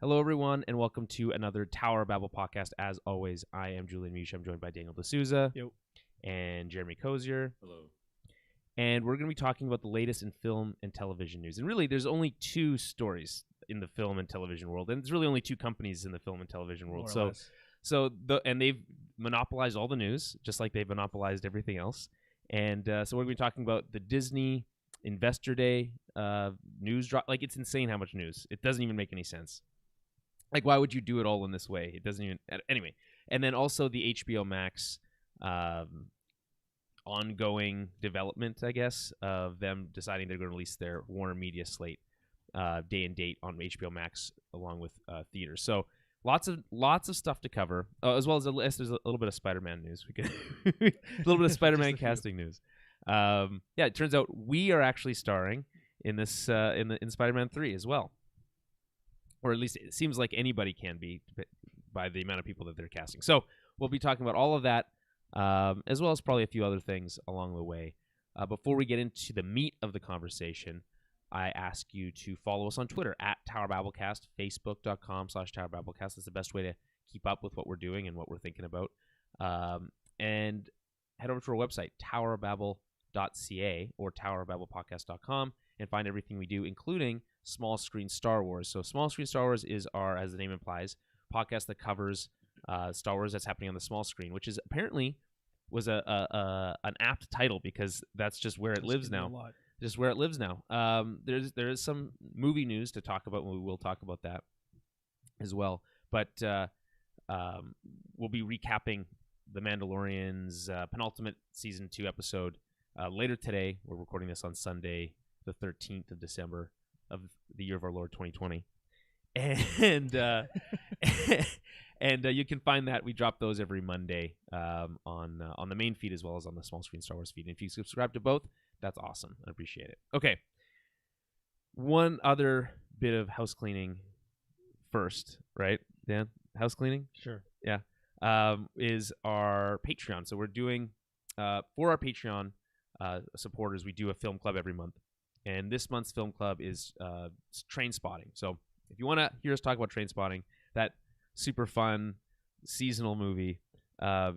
Hello, everyone, and welcome to another Tower Babble podcast. As always, I am Julian Misch. I'm joined by Daniel D'Souza and Jeremy Cozier. Hello. And we're going to be talking about the latest in film and television news. And really, there's only two stories in the film and television world, and there's really only two companies in the film and television world. And they've monopolized all the news, just like they've monopolized everything else. And so we're going to be talking about the Disney Investor Day news drop. Like, it's insane how much news. It doesn't even make any sense. Like, why would you do it all in this way? It doesn't even... Anyway. And then also the HBO Max ongoing development, I guess, of them deciding they're going to release their Warner Media slate day and date on HBO Max along with theaters. So lots of stuff to cover, as well as there's a little bit of Spider-Man news. We could a little bit of Spider-Man casting news. It turns out we are actually starring in this in Spider-Man 3 as well. Or at least it seems like anybody can be by the amount of people that they're casting. So we'll be talking about all of that, as well as probably a few other things along the way. Before we get into the meat of the conversation, I ask you to follow us on Twitter at TowerBabbleCast, Facebook.com/TowerBabbleCast. That's the best way to keep up with what we're doing and what we're thinking about. And head over to our website, towerbabble.ca or towerbabblepodcast.com, and find everything we do, including Small Screen Star Wars. So Small Screen Star Wars is our, as the name implies, podcast that covers Star Wars that's happening on the small screen, which is apparently was an apt title because that's just where it lives now. Just where it lives now. There is some movie news to talk about, and we will talk about that as well. But we'll be recapping The Mandalorian's penultimate Season 2 episode later today. We're recording this on Sunday, the 13th of December of the year of our Lord 2020. And you can find that. We drop those every Monday on the main feed as well as on the Small Screen Star Wars feed. And if you subscribe to both, that's awesome. I appreciate it. Okay. One other bit of house cleaning first, right, Dan? House cleaning? Sure. Yeah. Is our Patreon. So we're doing, for our Patreon supporters, we do a film club every month. And this month's film club is Train Spotting. So if you want to hear us talk about Train Spotting, that super fun seasonal movie,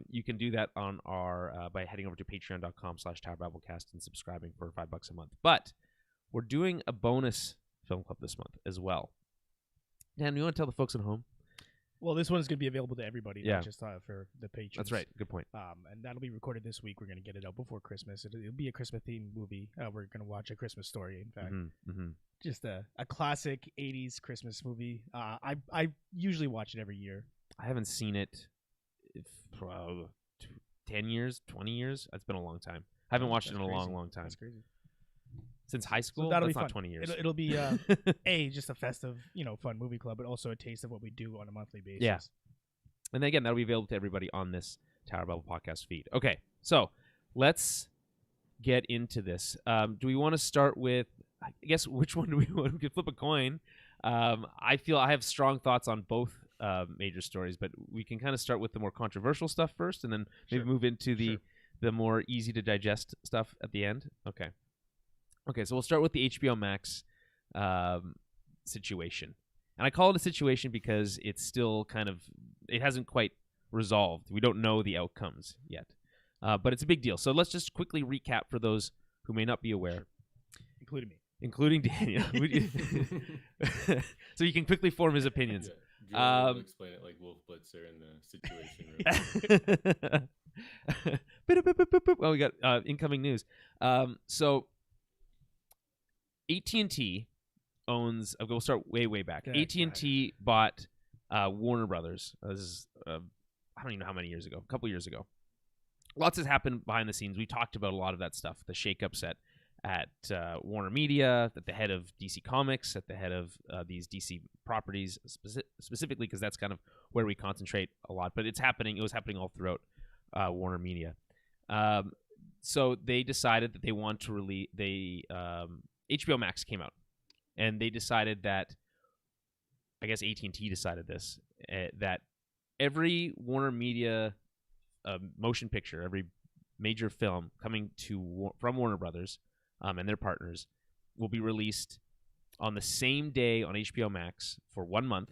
you can do that on our by heading over to patreon.com/TowerBabbleCast and subscribing for $5 a month. But we're doing a bonus film club this month as well. Dan, you want to tell the folks at home? Well, this one's going to be available to everybody, not just for the patrons. That's right. Good point. And that'll be recorded this week. We're going to get it out before Christmas. It'll be a Christmas-themed movie. We're going to watch A Christmas Story, in fact. Just a classic 80s Christmas movie. I usually watch it every year. I haven't seen it for 10 years, 20 years. It's been a long time. I haven't watched it in a long time. That's crazy. Since high school? So that'll That's be not fun. 20 years. It'll be just a festive, fun movie club, but also a taste of what we do on a monthly basis. Yeah. And then again, that'll be available to everybody on this Tower Babble podcast feed. Okay, so let's get into this. Do we want to start with, I guess, which one do we want? We could flip a coin. I feel I have strong thoughts on both major stories, but we can kind of start with the more controversial stuff first, and then maybe move into the more easy to digest stuff at the end. Okay, so we'll start with the HBO Max situation. And I call it a situation because it's still it hasn't quite resolved. We don't know the outcomes yet. But it's a big deal. So let's just quickly recap for those who may not be aware. Including me. Including Daniel. So you can quickly form his opinions. Yeah. Will explain it like Wolf Blitzer in the Situation Room. Well, we got incoming news. So AT&T owns. We'll start way back. AT&T bought Warner Brothers. This is I don't even know how many years ago. A couple years ago. Lots has happened behind the scenes. We talked about a lot of that stuff. The shakeups at Warner Media, at the head of DC Comics, at the head of these DC properties, specifically because that's kind of where we concentrate a lot. But it's happening. It was happening all throughout Warner Media. So they decided that they want to release. HBO Max came out, and they decided that, I guess AT&T decided this, that every Warner Media motion picture, every major film coming from Warner Brothers and their partners will be released on the same day on HBO Max for 1 month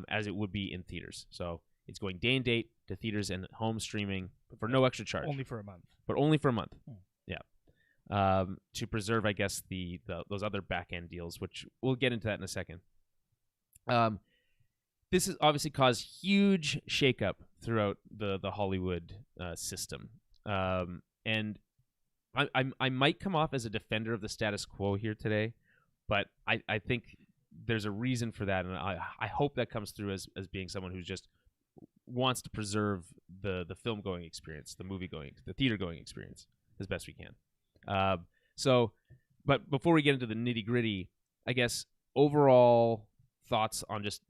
as it would be in theaters. So it's going day and date to theaters and home streaming for no extra charge. Only for a month. But only for a month. Yeah. To preserve, I guess, those other back end deals, which we'll get into that in a second. This has obviously caused huge shakeup throughout the Hollywood system, and I might come off as a defender of the status quo here today, but I think there's a reason for that, and I hope that comes through as being someone who just wants to preserve the film going experience, the theater going experience as best we can. But before we get into the nitty gritty, I guess overall thoughts on just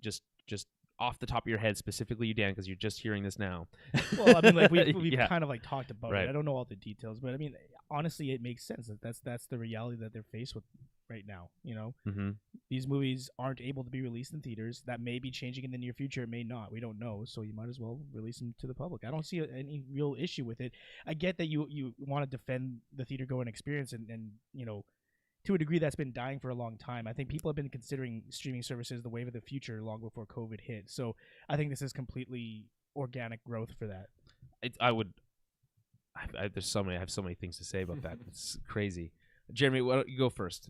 off the top of your head, specifically you, Dan, because you're just hearing this now. Well, I mean, like we've Yeah. kind of like talked about Right. it. I don't know all the details, but I mean, honestly, it makes sense. That's the reality that they're faced with right now. You know, Mm-hmm. these movies aren't able to be released in theaters. That may be changing in the near future. It may not. We don't know. So you might as well release them to the public. I don't see any real issue with it. I get that you want to defend the theater going experience, and you know, to a degree that's been dying for a long time. I think people have been considering streaming services the wave of the future long before COVID hit. So I think this is completely organic growth for that. I have so many things to say about that. It's crazy. Jeremy, why don't you go first?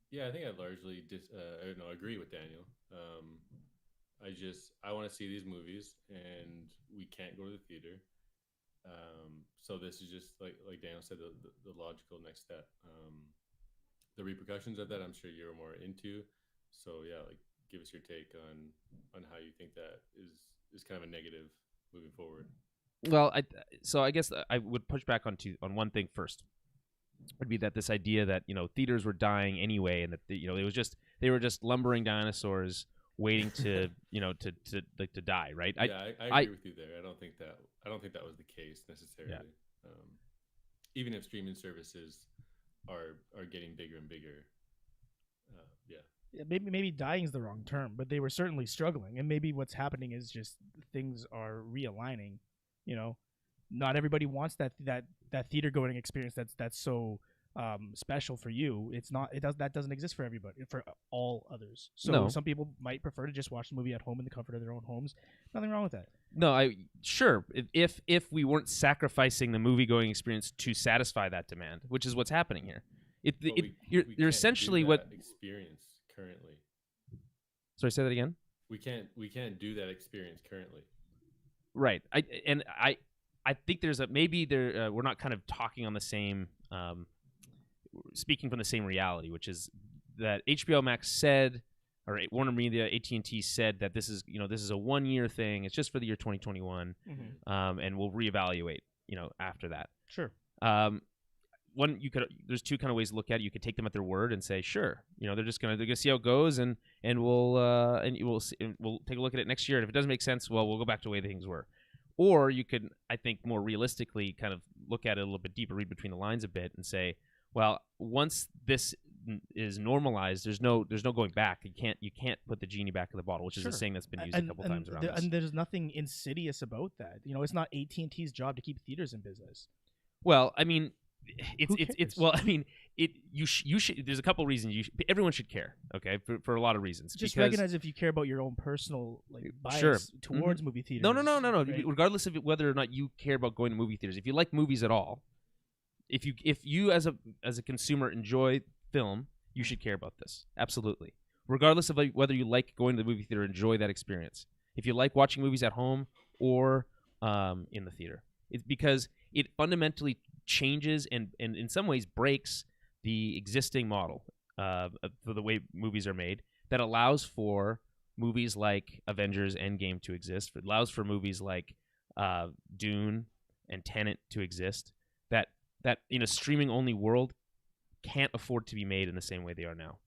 Yeah, I think I largely agree with Daniel. I want to see these movies, and we can't go to the theater. So this is just like Daniel said, the logical next step. The repercussions of that, I'm sure you're more into. So yeah, like give us your take on how you think that is kind of a negative moving forward. Well, I guess I would push back on one thing first. Would be that this idea that theaters were dying anyway, and that they were just lumbering dinosaurs waiting to to die, right? Yeah, I agree with you there. I don't think that was the case necessarily. Yeah. Even if streaming services are getting bigger and bigger. Yeah, maybe dying is the wrong term, but they were certainly struggling, and maybe what's happening is just things are realigning. Not everybody wants that theater going experience that's so special for you. That doesn't exist for everybody, for all others. So Some people might prefer to just watch the movie at home in the comfort of their own homes. Nothing wrong with that. No, sure. If we weren't sacrificing the movie going experience to satisfy that demand, which is what's happening here. You're essentially what experience currently. Sorry, say that again. We can't do that experience currently. Right. I think there's we're not kind of talking on the same speaking from the same reality, which is that HBO Max said, or Warner Media, AT&T said that this is a 1-year thing. It's just for the year 2021, and we'll reevaluate after that. Sure. There's two kind of ways to look at it. You could take them at their word and say, sure, they're gonna see how it goes, and we'll take a look at it next year. And if it doesn't make sense, well, we'll go back to the way things were. Or you could, I think, more realistically kind of look at it a little bit deeper, read between the lines a bit, and say, well, once this is normalized, there's no going back. You can't put the genie back in the bottle, which is a saying that's been used a couple times around this. And there's nothing insidious about that. It's not AT&T's job to keep theaters in business. Well, I mean, you should. There's a couple reasons everyone should care. Okay, for a lot of reasons. Just recognize if you care about your own personal bias towards movie theaters. No. Right? Regardless of whether or not you care about going to movie theaters, if you like movies at all, if you as a consumer enjoy film, you should care about this. Absolutely, regardless of whether you like going to the movie theater, enjoy that experience. If you like watching movies at home or in the theater, it's because it fundamentally changes and in some ways breaks the existing model for the way movies are made that allows for movies like Avengers Endgame to exist. It allows for movies like Dune and Tenet to exist that in a streaming only world can't afford to be made in the same way they are now.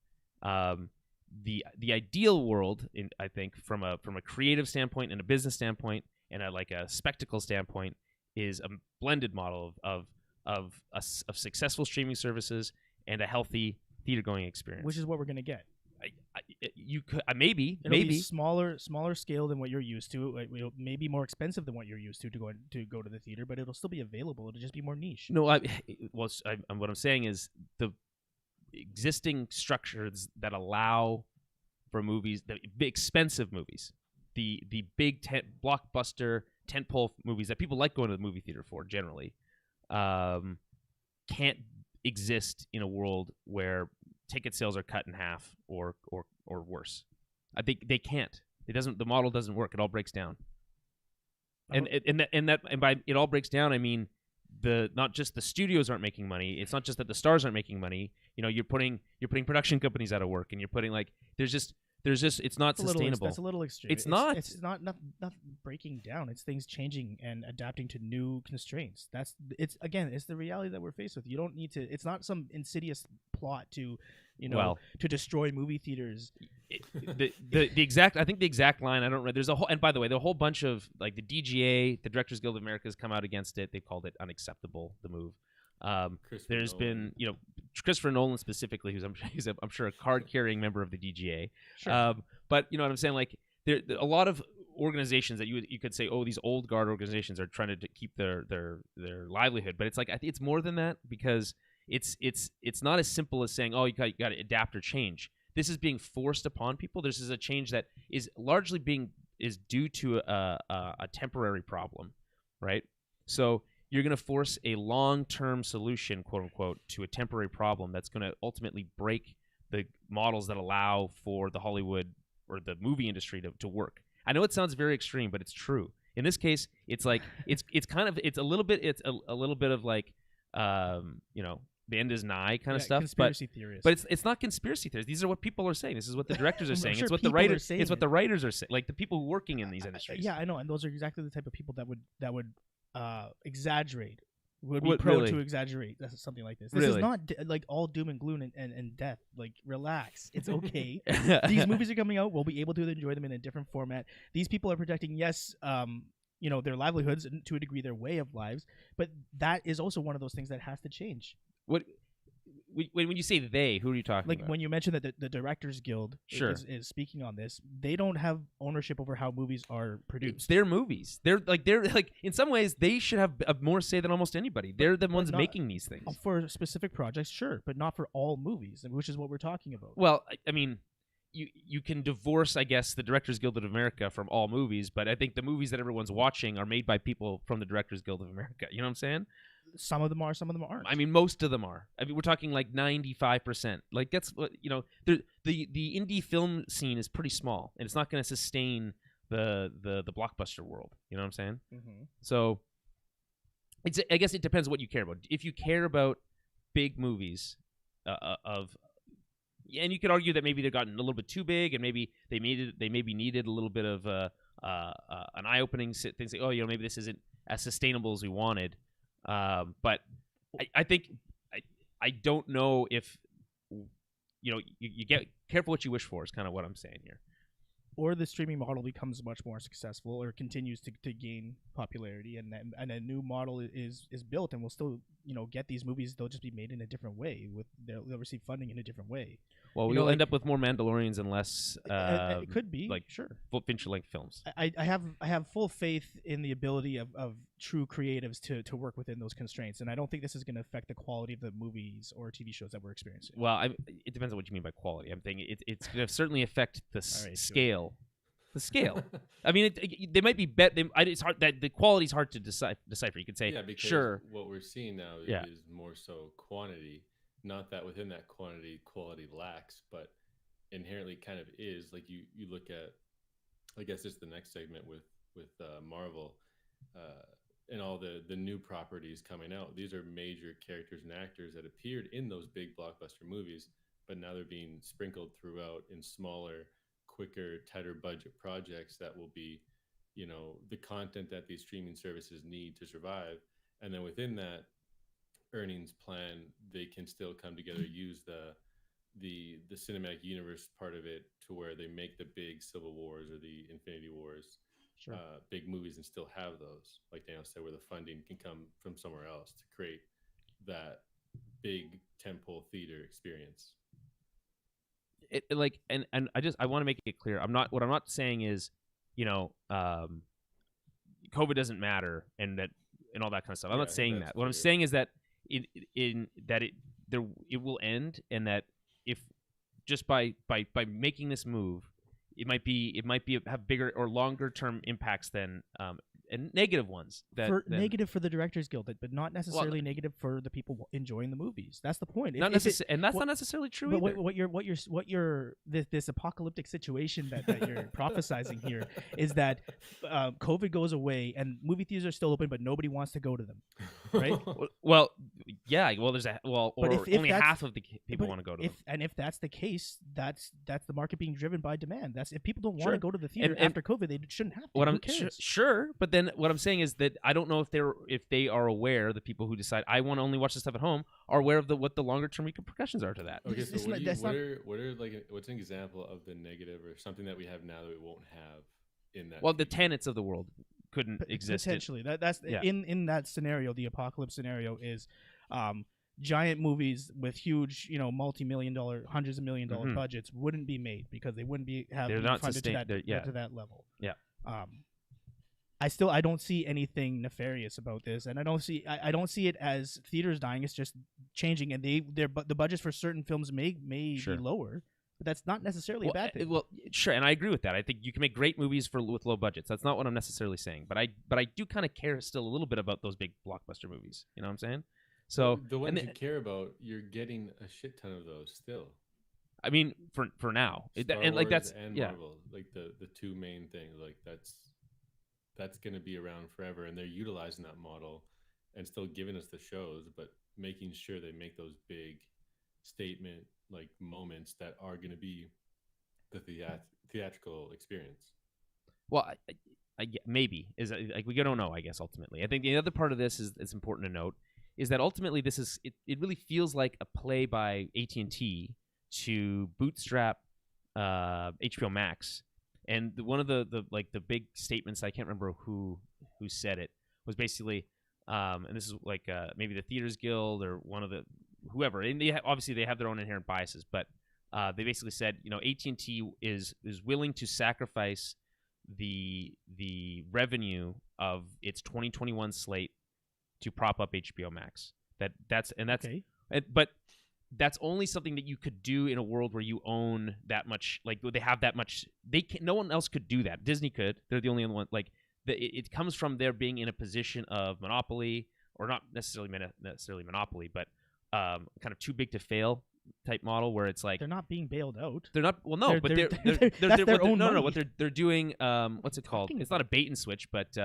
The ideal world, I think, from a creative standpoint and a business standpoint and a spectacle standpoint, is a blended model of successful streaming services and a healthy theater going experience, which is what we're gonna get. You could maybe be smaller scale than what you're used to. It'll maybe more expensive than what you're used to go to the theater, but it'll still be available. It'll just be more niche. No, what I'm saying is the existing structures that allow for movies, the big expensive movies, the big blockbuster tentpole movies that people like going to the movie theater for generally, can't exist in a world where ticket sales are cut in half or worse. I think they can't. It doesn't. The model doesn't work. It all breaks down. And by it all breaks down, I mean not just the studios aren't making money. It's not just that the stars aren't making money. You're putting production companies out of work, and you're putting there's just it's not sustainable. That's a little extreme. It's not. It's not breaking down. It's things changing and adapting to new constraints. It's the reality that we're faced with. You don't need to. It's not some insidious plot to to destroy movie theaters. The exact line I don't remember. There's a whole, and by the way, the whole bunch of the DGA, the Directors Guild of America, has come out against it. They called it unacceptable, the move. There's been Christopher Nolan specifically, who's I'm sure a card-carrying member of the DGA. Sure. But you know what I'm saying? There a lot of organizations that you could say, oh, these old guard organizations are trying to keep their livelihood. But it's I think it's more than that, because it's not as simple as saying, oh, you got to adapt or change. This is being forced upon people. This is a change that is largely due to a temporary problem, right? So you're going to force a long-term solution, quote unquote, to a temporary problem that's going to ultimately break the models that allow for the Hollywood or the movie industry to work. I know it sounds very extreme, but it's true. In this case, it's a little bit of the end is nigh kind of stuff. Conspiracy theories. But it's not conspiracy theories. These are what people are saying. This is what the directors are saying. Sure, it's what the writers. It's what the writers are saying. Like the people working in these industries. Yeah, I know, and those are exactly the type of people that would exaggerate. Would be prone really? To exaggerate something like this. This Really? is not all doom and gloom and death. Relax. It's okay. These movies are coming out. We'll be able to enjoy them in a different format. These people are protecting, yes, their livelihoods, and to a degree their way of lives, but that is also one of those things that has to change. When you say they, who are you talking about? When you mentioned that the Directors Guild is speaking on this, they don't have ownership over how movies are produced. It's their movies. They're in some ways they should have more say than almost anybody. They're the ones making these things. For specific projects, sure, but not for all movies, which is what we're talking about. Well, I mean, you can divorce, I guess, the Directors Guild of America from all movies, but I think the movies that everyone's watching are made by people from the Directors Guild of America. You know what I'm saying? Some of them are, some of them aren't. I mean, most of them are. I mean, we're talking 95%. That's the indie film scene is pretty small, and it's not going to sustain the blockbuster world. You know what I'm saying? Mm-hmm. So, I guess it depends what you care about. If you care about big movies, and you could argue that maybe they've gotten a little bit too big, and maybe they needed a little bit of an eye-opening thing. Say, oh, maybe this isn't as sustainable as we wanted. But I think I don't know if you get careful what you wish for is kind of what I'm saying here. Or the streaming model becomes much more successful, or continues to gain popularity, and a new model is built, and we'll still get these movies. They'll just be made in a different way. They'll receive funding in a different way. Well, we'll end up with more Mandalorians and less. It could be sure feature-length films. I have full faith in the ability of true creatives to work within those constraints, and I don't think this is going to affect the quality of the movies or TV shows that we're experiencing. Well, it depends on what you mean by quality. I'm thinking it's going to certainly affect the scale. The scale. I mean, they might be it's hard that the quality is hard to decipher. You could say, because sure. What we're seeing now is more so quantity. Not that within that quantity, quality lacks, but inherently kind of is. Like you look at, I guess it's the next segment with Marvel and all the new properties coming out. These are major characters and actors that appeared in those big blockbuster movies, but now they're being sprinkled throughout in smaller, quicker, tighter budget projects that will be, the content that these streaming services need to survive. And then within that earnings plan, they can still come together, use the cinematic universe part of it to where they make the big Civil Wars or the Infinity Wars, sure. Big movies, and still have those, like Daniel said, where the funding can come from somewhere else to create that big tentpole theater experience. I want to make it clear. What I'm not saying is, COVID doesn't matter and all that kind of stuff. I'm not saying that. What I'm saying is that it will end, and that if just by making this move, it might have bigger or longer term impacts than and negative ones. Negative for the Directors Guild, but not necessarily negative for the people enjoying the movies. That's the point. And that's not necessarily true either. What this apocalyptic situation that you're prophesizing here is that COVID goes away and movie theaters are still open, but nobody wants to go to them, right? Well, yeah. Well, only that's, half of the people want to go to them. And if that's the case, that's the market being driven by demand. That's if people don't want to go to the theater after COVID, they shouldn't have to. Who cares? Sure, but then what I'm saying is that I don't know if they are aware, the people who decide I want to only watch this stuff at home are aware of what the longer term repercussions are to that. Okay, so what's an example of the negative or something that we have now that we won't have in that? Well, the Tenets of the world couldn't exist. Potentially, in that scenario, the apocalypse scenario is giant movies with huge, multi-million-dollar, hundreds of million-dollar budgets wouldn't be made because they wouldn't be funded to that level. Yeah. I don't see anything nefarious about this, and I don't see it as theaters dying. It's just changing, and the budgets for certain films may be lower, but that's not necessarily a bad thing. Well, sure, and I agree with that. I think you can make great movies with low budgets. That's not what I'm necessarily saying, but I do kind of care still a little bit about those big blockbuster movies. You know what I'm saying? So the ones you care about, you're getting a shit ton of those still. I mean, for now, Star and like Wars that's and Marvel, like the two main things, like that's going to be around forever, and they're utilizing that model and still giving us the shows, but making sure they make those big statement like moments that are going to be the theatrical experience. Well, I maybe is like we don't know. I guess ultimately, I think the other part of this is important to note is that ultimately this is it really feels like a play by AT&T to bootstrap HBO Max. And one of the big statements, I can't remember who said it, was basically, and this is like maybe the Theaters Guild or one of the whoever, and obviously they have their own inherent biases, but they basically said, AT&T is willing to sacrifice the revenue of its 2021 slate to prop up HBO Max. That's okay. But that's only something that you could do in a world where you own that much. Like they have that much. No one else could do that. Disney could. They're the only one. Like it comes from their being in a position of monopoly, or not necessarily monopoly, but kind of too big to fail type model where it's like they're not being bailed out. They're not. Well, no, they're their own money. No. What they're doing. What's it called? It's not a bait and switch, but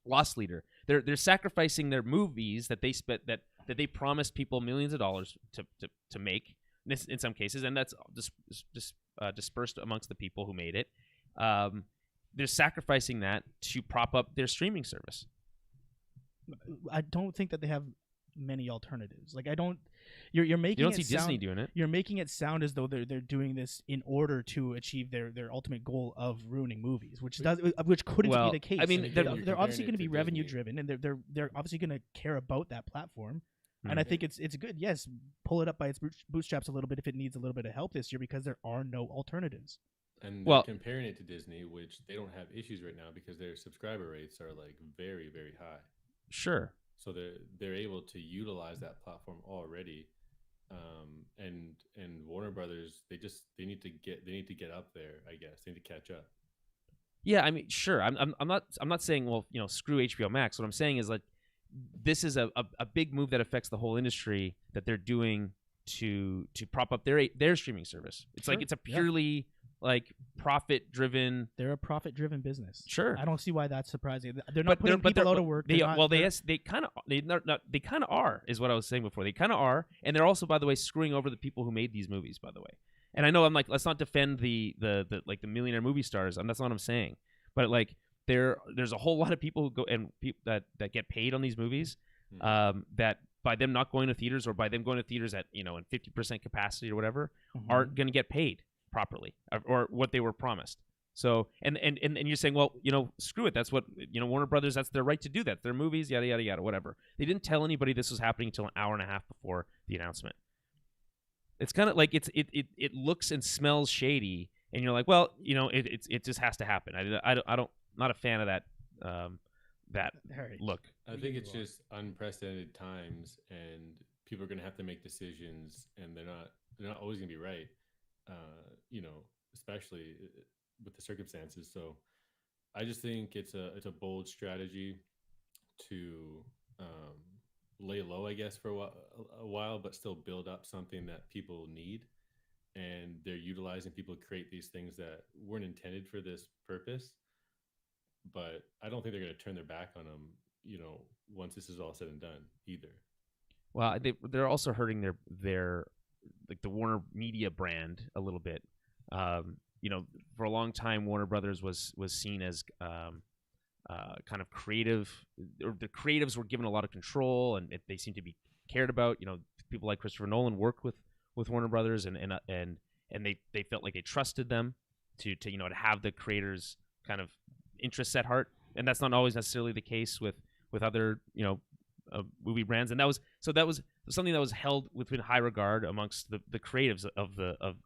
loss leader. They're sacrificing their movies that they spent that they promised people millions of dollars to make in some cases, and that's dispersed amongst the people who made it. They're sacrificing that to prop up their streaming service. I don't think that they have many alternatives. Like I don't. You're making. You don't see Disney doing it. You're making it sound as though they're doing this in order to achieve their ultimate goal of ruining movies, which couldn't be the case. I mean, they're obviously going to be revenue driven, and they're obviously going to care about that platform. Mm-hmm. And I think it's good. Yes, pull it up by its bootstraps a little bit if it needs a little bit of help this year, because there are no alternatives. And they're comparing it to Disney, which they don't have issues right now because their subscriber rates are like very, very high. Sure. So they're able to utilize that platform already, and Warner Brothers they need to get up there. I guess they need to catch up. Yeah, I mean, sure. I'm not saying screw HBO Max. What I'm saying is like this is a big move that affects the whole industry that they're doing to prop up their streaming service. It's like it's a purely like profit-driven. They're a profit-driven business. Sure, I don't see why that's surprising. They're not putting people out of work. They kind of are, is what I was saying before. They kind of are, and they're also, by the way, screwing over the people who made these movies. By the way, and I know I'm like, let's not defend the millionaire movie stars. That's not what I'm saying. But like, there's a whole lot of people who go and that get paid on these movies, that by them not going to theaters or by them going to theaters at in 50% capacity or whatever, aren't going to get paid properly or what they were promised. So and you're saying, well, screw it. That's what Warner Brothers. That's their right to do that. Their movies, yada yada yada, whatever. They didn't tell anybody this was happening until an hour and a half before the announcement. It's kind of like it looks and smells shady, and you're like, well, it just has to happen. I don't not a fan of that look. I think it's just unprecedented times, and people are going to have to make decisions, and they're not always going to be right. especially with the circumstances. So I just think it's a bold strategy to um, lay low, I guess, for a while, but still build up something that people need. And they're utilizing people to create these things that weren't intended for this purpose. But I don't think they're going to turn their back on them, once this is all said and done either. Well, they're also hurting their like the Warner Media brand a little bit. For a long time, Warner Brothers was seen as kind of creative, or the creatives were given a lot of control, and they seemed to be cared about. People like Christopher Nolan worked with Warner Brothers, and they felt like they trusted them to have the creators kind of interests at heart, and that's not always necessarily the case with other movie brands, and that was something that was held within high regard amongst the creatives of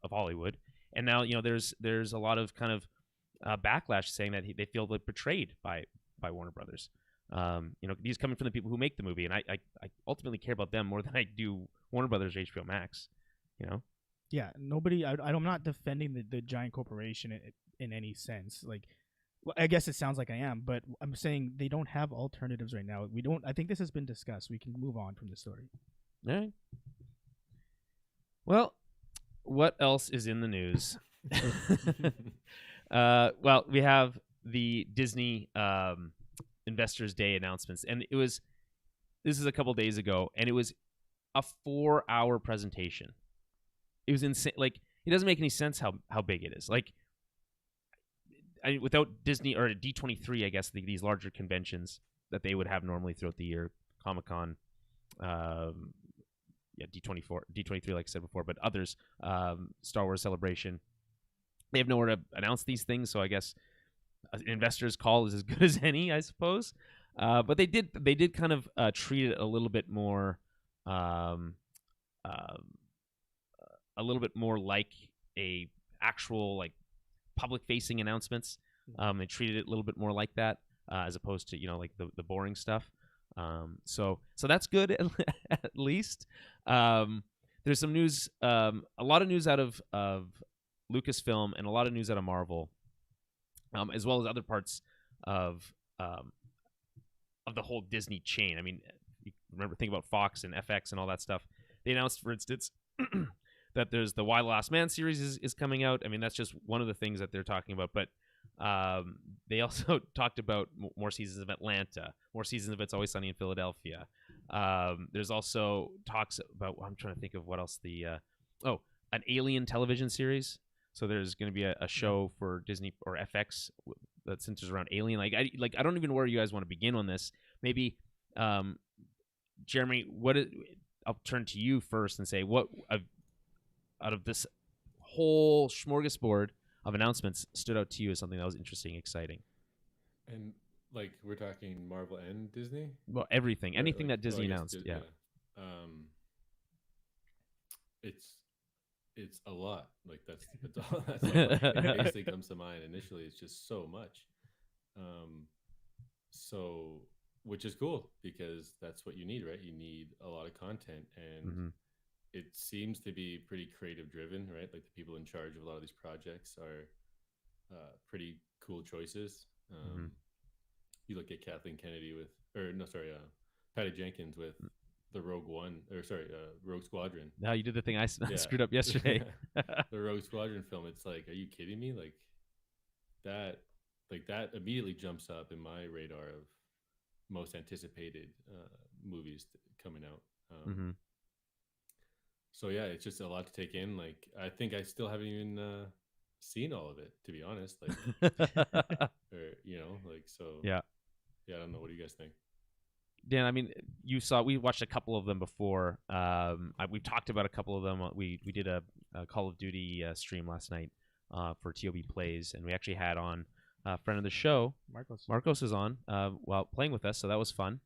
Hollywood. And now there's a lot of kind of backlash saying that they feel like betrayed by Warner Brothers. These coming from the people who make the movie, and I ultimately care about them more than I do Warner Brothers or HBO Max. Yeah, nobody. I'm not defending the giant corporation in any sense. Like, well, I guess it sounds like I am, but I'm saying they don't have alternatives right now. We don't. I think this has been discussed. We can move on from the story. All right. Well, what else is in the news? Well, we have the Disney Investors Day announcements, and this is a couple days ago, and it was a 4-hour presentation. It was insane. Like, it doesn't make any sense how big it is. Like, without Disney or D23, I guess these larger conventions that they would have normally throughout the year, Comic-Con, D23, like I said before, but others, Star Wars Celebration, they have nowhere to announce these things. So I guess an investor's call is as good as any, I suppose. But they did kind of treat it a little bit more, like a actual like public-facing announcements. They treated it a little bit more like that, as opposed to like the boring stuff. So that's good at least. There's some news, a lot of news out of Lucasfilm and a lot of news out of Marvel, as well as other parts of the whole Disney chain. I mean, you think about Fox and FX and all that stuff. They announced, for instance, that there's the Why the Last Man series is coming out. I mean, that's just one of the things that they're talking about. But they also talked about more seasons of Atlanta, more seasons of It's Always Sunny in Philadelphia. There's also talks about, I'm trying to think of what else, an Alien television series. So there's going to be a show for Disney or FX that centers around Alien. I don't even know where you guys want to begin on this. Maybe, Jeremy, I'll turn to you first and say, what out of this whole smorgasbord of announcements stood out to you as something that was interesting, exciting? And like, we're talking Marvel and Disney? Well, everything, anything that Disney announced. Yeah. It's a lot. Like, that's all that basically comes to mind initially. It's just so much. Which is cool, because that's what you need, right? You need a lot of content, and it seems to be pretty creative driven, right? Like, the people in charge of a lot of these projects are pretty cool choices. You look at Kathleen Kennedy Patty Jenkins with the Rogue Squadron. No, you did the thing I screwed up yesterday. The Rogue Squadron film. It's like, are you kidding me? Like that immediately jumps up in my radar of most anticipated movies coming out. So yeah, it's just a lot to take in. Like, I think I still haven't even seen all of it, to be honest. Like, yeah. I don't know. What do you guys think? Dan, I mean, we watched a couple of them before. We've talked about a couple of them. We did a Call of Duty stream last night for TOB Plays, and we actually had on a friend of the show, Marcos is on while playing with us, so that was fun.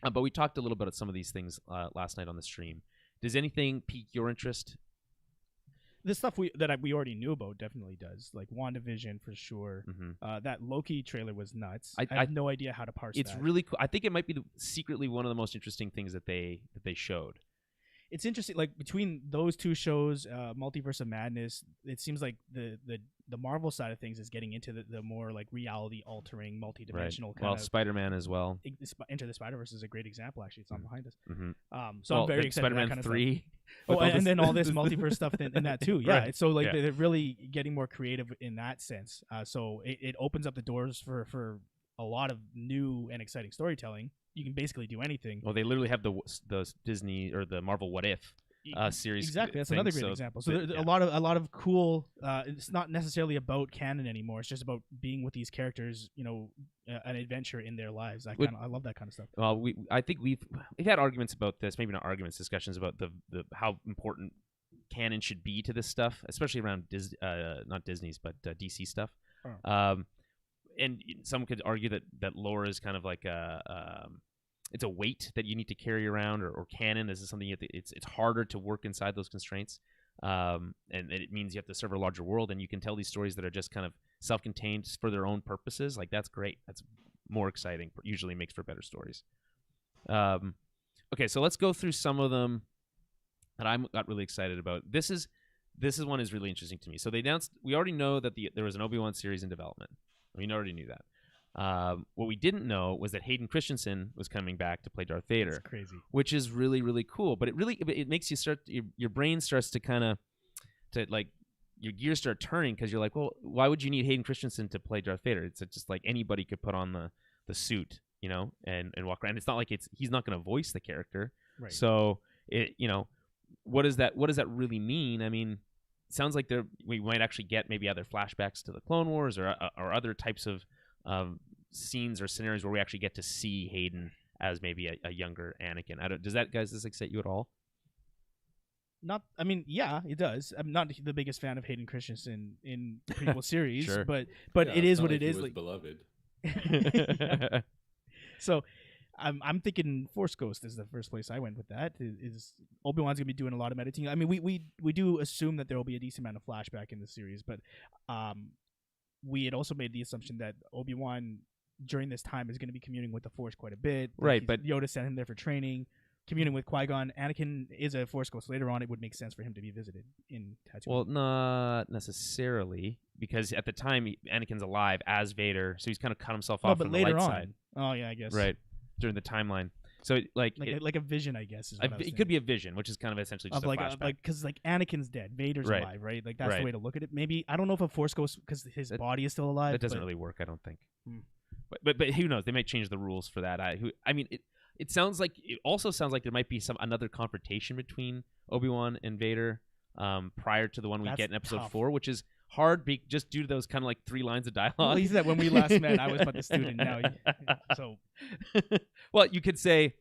But we talked a little bit about some of these things last night on the stream. Does anything pique your interest? The stuff we already knew about definitely does. Like WandaVision for sure. That Loki trailer was nuts. I have no idea how to parse it's that. Really cool. I think it might be secretly one of the most interesting things that they showed. it's interesting. Like between those two shows, Multiverse of Madness, it seems like the Marvel side of things is getting into the more like reality altering, multi-dimensional kind of. Spider-Man as well. Into the Spider-Verse is a great example. Actually, it's on behind us. So I'm very excited. Spider-Man for that kind 3. of stuff. Oh, and then all this multiverse stuff in that too. Yeah, Right. so like they're really getting more creative in that sense. So it opens up the doors for a lot of new and exciting storytelling. You can basically do anything. Well, they literally have the Disney or the Marvel What If series. Exactly, that's thing, another great example. So a lot of cool. It's not necessarily about canon anymore. It's just about being with these characters. An adventure in their lives. I love that kind of stuff. Well, I think we've had arguments about this. Maybe not arguments, discussions about the how important canon should be to this stuff, especially around not Disney's but DC stuff. And some could argue that lore is kind of like it's a weight that you need to carry around, or canon is something it's harder to work inside those constraints, and it means you have to serve a larger world, and you can tell these stories that are just kind of self-contained for their own purposes. Like that's great. That's more exciting. Usually makes for better stories. Okay, so let's go through some of them that I got really excited about. This one is really interesting to me. So they announced. We already know that there was an Obi-Wan series in development. We already knew that. What we didn't know was that Hayden Christensen was coming back to play Darth Vader. That's crazy. Which is really, really cool. But it makes you start, your brain starts to kind of, your gears start turning because you're like, well, why would you need Hayden Christensen to play Darth Vader? It's just like anybody could put on the suit, and walk around. It's not like he's not going to voice the character. Right. So, what does that really mean? I mean, sounds like we might actually get maybe other flashbacks to the Clone Wars or other types of scenes or scenarios where we actually get to see Hayden as maybe a younger Anakin. Does this excite you at all? Yeah, it does. I'm not the biggest fan of Hayden Christensen in the prequel series, Sure. but it is what it is. Like beloved. So I'm thinking Force Ghost is the first place I went with that. Is Obi-Wan's gonna be doing a lot of editing. I mean, we do assume that there will be a decent amount of flashback in the series, but we had also made the assumption that Obi-Wan during this time is going to be communing with the Force quite a bit. Right, but Yoda sent him there for training, communing with Qui-Gon. Anakin is a Force Ghost. Later on, it would make sense for him to be visited in Tatooine. Well, not necessarily, because at the time Anakin's alive as Vader, so he's kind of cut himself off from the light side. Oh yeah, I guess. Right. During the timeline, so like a vision, I guess. It could be a vision, which is kind of essentially just a flashback. Because Anakin's dead, Vader's alive, right? Like that's the way to look at it. Maybe I don't know if a Force Ghost because his body is still alive. That doesn't really work, I don't think. But who knows? They might change the rules for that. It sounds like also sounds like there might be another confrontation between Obi-Wan and Vader prior to the one we get in Episode 4, which is hard just due to those kind of like 3 lines of dialogue. Well, he said when we last met, I was but the student. Now, so well, you could say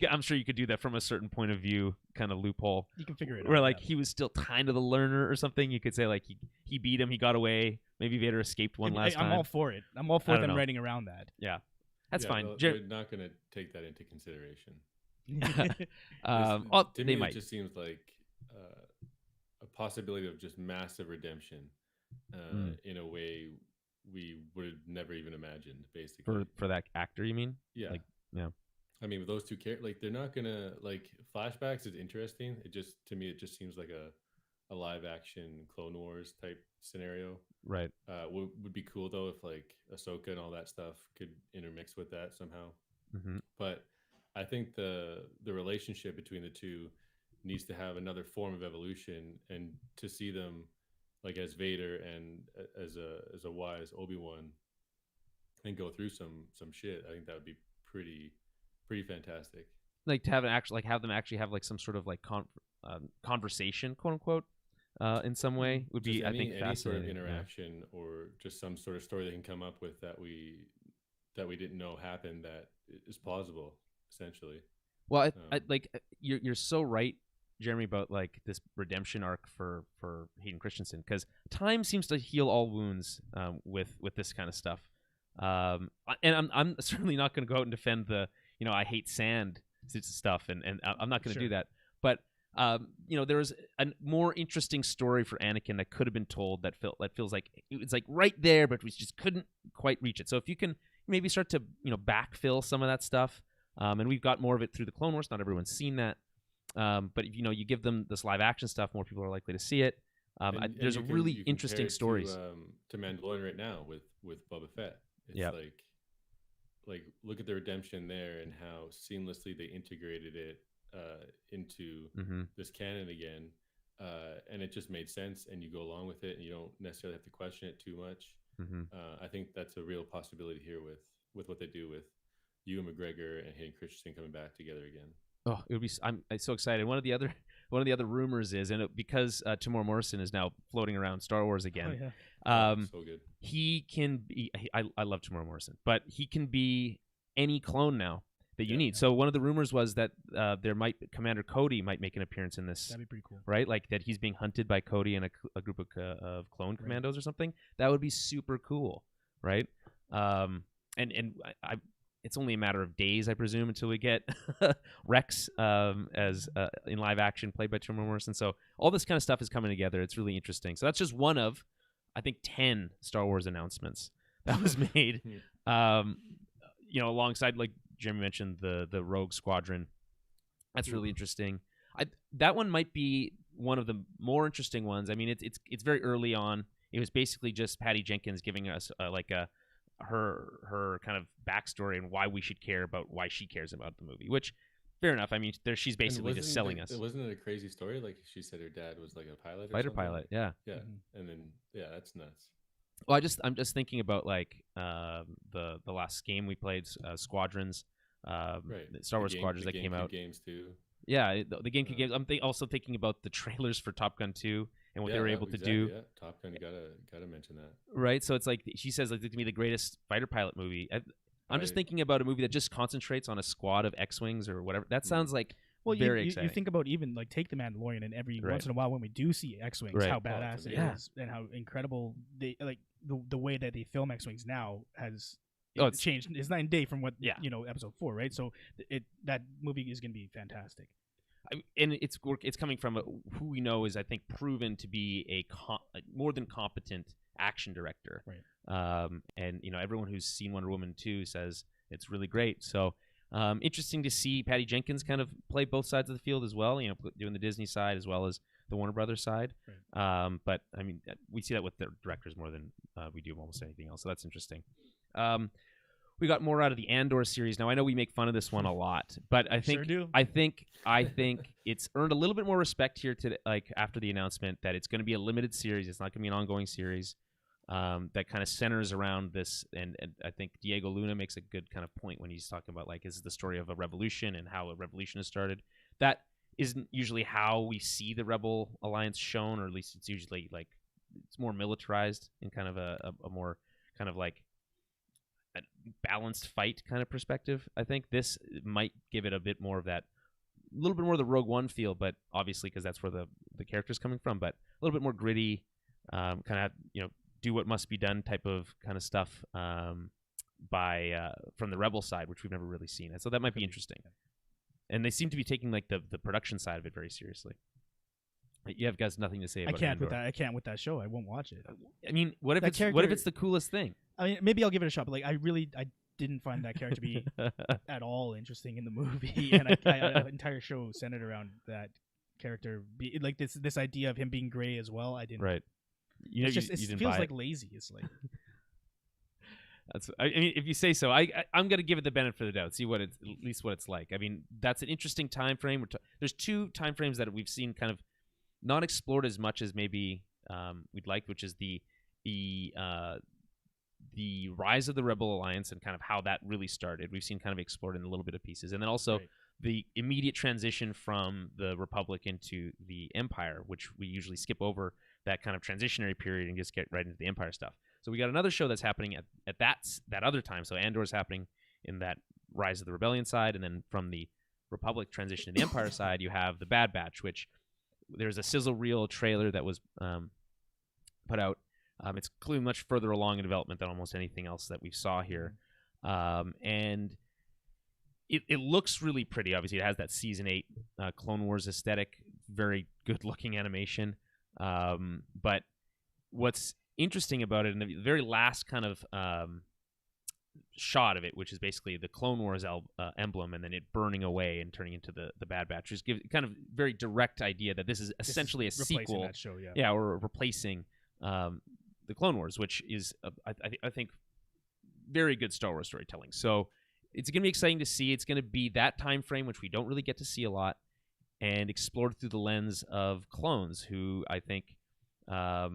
I'm sure you could do that from a certain point of view, kind of loophole. You can figure it out. Where like he was still kind of the learner or something. You could say like he beat him, he got away. Maybe Vader escaped last time. I'm all for it. I'm all for them writing around that. Yeah, that's fine. Well, we're not going to take that into consideration. To me, it just seems like a possibility of just massive redemption in a way we would have never even imagined. Basically, for that actor, you mean? Yeah, yeah. I mean, with those two characters, they're not gonna flashbacks is interesting. It just seems like a live action Clone Wars type scenario. Right. Would be cool though if Ahsoka and all that stuff could intermix with that somehow. Mm-hmm. But I think the relationship between the two needs to have another form of evolution, and to see them as Vader and as a wise Obi-Wan and go through some shit. I think that would be pretty fantastic. To have have them actually have some sort of conversation, quote unquote, in some way would be I think fascinating. Any sort of interaction or just some sort of story they can come up with that we didn't know happened that is plausible, essentially. Well, you're so right, Jeremy, about this redemption arc for Hayden Christensen, because time seems to heal all wounds with this kind of stuff. And I'm certainly not going to go out and defend the I hate sand stuff, and I'm not going to do that. But there was a more interesting story for Anakin that could have been told that feels like it was right there, but we just couldn't quite reach it. So if you can maybe start to backfill some of that stuff, and we've got more of it through the Clone Wars. Not everyone's seen that. But if you give them this live action stuff, more people are likely to see it. There's a really interesting stories to Mandalorian right now with Boba Fett. It's like look at the redemption there and how seamlessly they integrated it into this canon again, and it just made sense, and you go along with it, and you don't necessarily have to question it too much. I think that's a real possibility here with what they do with Ewan McGregor and Hayden Christensen coming back together again. Oh, it would be! I'm so excited. One of the other rumors is, and because Tamora Morrison is now floating around Star Wars again. So good. He can be. I love Tamora Morrison, but he can be any clone now that you need. So one of the rumors was that Commander Cody might make an appearance in this. That'd be pretty cool, right? Like that he's being hunted by Cody and a group of clone commandos or something. That would be super cool, right? It's only a matter of days, I presume, until we get Rex as in live action, played by Tamora Morrison. So all this kind of stuff is coming together. It's really interesting. So that's just one of, I think, 10 Star Wars announcements that was made. Alongside, like Jeremy mentioned, the Rogue Squadron. That's really interesting. That one might be one of the more interesting ones. I mean, it's very early on. It was basically just Patty Jenkins giving us her kind of backstory and why we should care about why she cares about the movie, which fair enough. I mean, she's basically just selling us. Wasn't it a crazy story? Like she said her dad was like a pilot, fighter pilot. Yeah. And then that's nuts. Well, I'm just thinking about like the last game we played, Squadrons, Star Wars Squadrons that came out. Games too. Yeah, the GameCube games. I'm also thinking about the trailers for Top Gun 2 and what they were able to do. Yeah, Top Gun, you gotta mention that. Right, so it's like she says, like, to me, the greatest fighter pilot movie. I'm just thinking about a movie that just concentrates on a squad of X-wings or whatever. That sounds like very exciting. You think about even like take the Mandalorian, and every once in a while when we do see X-wings, how badass it is, and how incredible they like the way that they film X-wings now has. It's changed. It's night and day from what episode 4, right? So that movie is going to be fantastic. And it's coming from who we know is, I think, proven to be a more than competent action director. Right. And everyone who's seen Wonder Woman 2 says it's really great. So interesting to see Patty Jenkins kind of play both sides of the field as well. Doing the Disney side as well as the Warner Brothers side. Right. But I mean, we see that with the directors more than we do almost anything else. So that's interesting. We got more out of the Andor series. Now I know we make fun of this one a lot, but I think I think it's earned a little bit more respect here today. Like after the announcement that it's going to be a limited series, it's not going to be an ongoing series. That kind of centers around this, and I think Diego Luna makes a good kind of point when he's talking about like, is the story of a revolution and how a revolution has started. That isn't usually how we see the Rebel Alliance shown, or at least it's usually like it's more militarized in kind of a more kind of like a balanced fight kind of perspective. I think this might give it a bit more of that, a little bit more of the Rogue One feel, but obviously because that's where the character's coming from, but a little bit more gritty, kind of do what must be done type of kind of stuff by from the Rebel side, which we've never really seen. And so that might be interesting. And they seem to be taking like the production side of it very seriously. You have guys nothing to say about it. I can't with that show. I won't watch it. I mean, what if it's the coolest thing? I mean, maybe I'll give it a shot, but like I didn't find that character to be at all interesting in the movie, and the entire show centered around that character. Like this idea of him being gray as well. I didn't. Right. It feels like lazy. It's like. I mean, if you say so, I'm gonna give it the benefit of the doubt. See at least what it's like. I mean, that's an interesting time frame. There's two time frames that we've seen kind of not explored as much as maybe we'd like, which is the rise of the Rebel Alliance and kind of how that really started. We've seen kind of explored in a little bit of pieces, and then also the immediate transition from the Republic into the Empire, which we usually skip over that kind of transitionary period and just get right into the Empire stuff. So we got another show that's happening at that other time. So Andor's happening in that rise of the Rebellion side, and then from the Republic transition to the Empire side, you have the Bad Batch, which there's a sizzle reel trailer that was put out. It's clearly much further along in development than almost anything else that we saw here. And it looks really pretty. Obviously, it has that Season 8 Clone Wars aesthetic, very good-looking animation. But what's interesting about it, in the very last kind of shot of it, which is basically the Clone Wars emblem, and then it burning away and turning into the Bad Batch, just gives kind of very direct idea that this is essentially a sequel. That show, or replacing the Clone Wars, which is I think very good Star Wars storytelling. So it's going to be exciting to see. It's going to be that time frame, which we don't really get to see a lot, and explored through the lens of clones, who I think are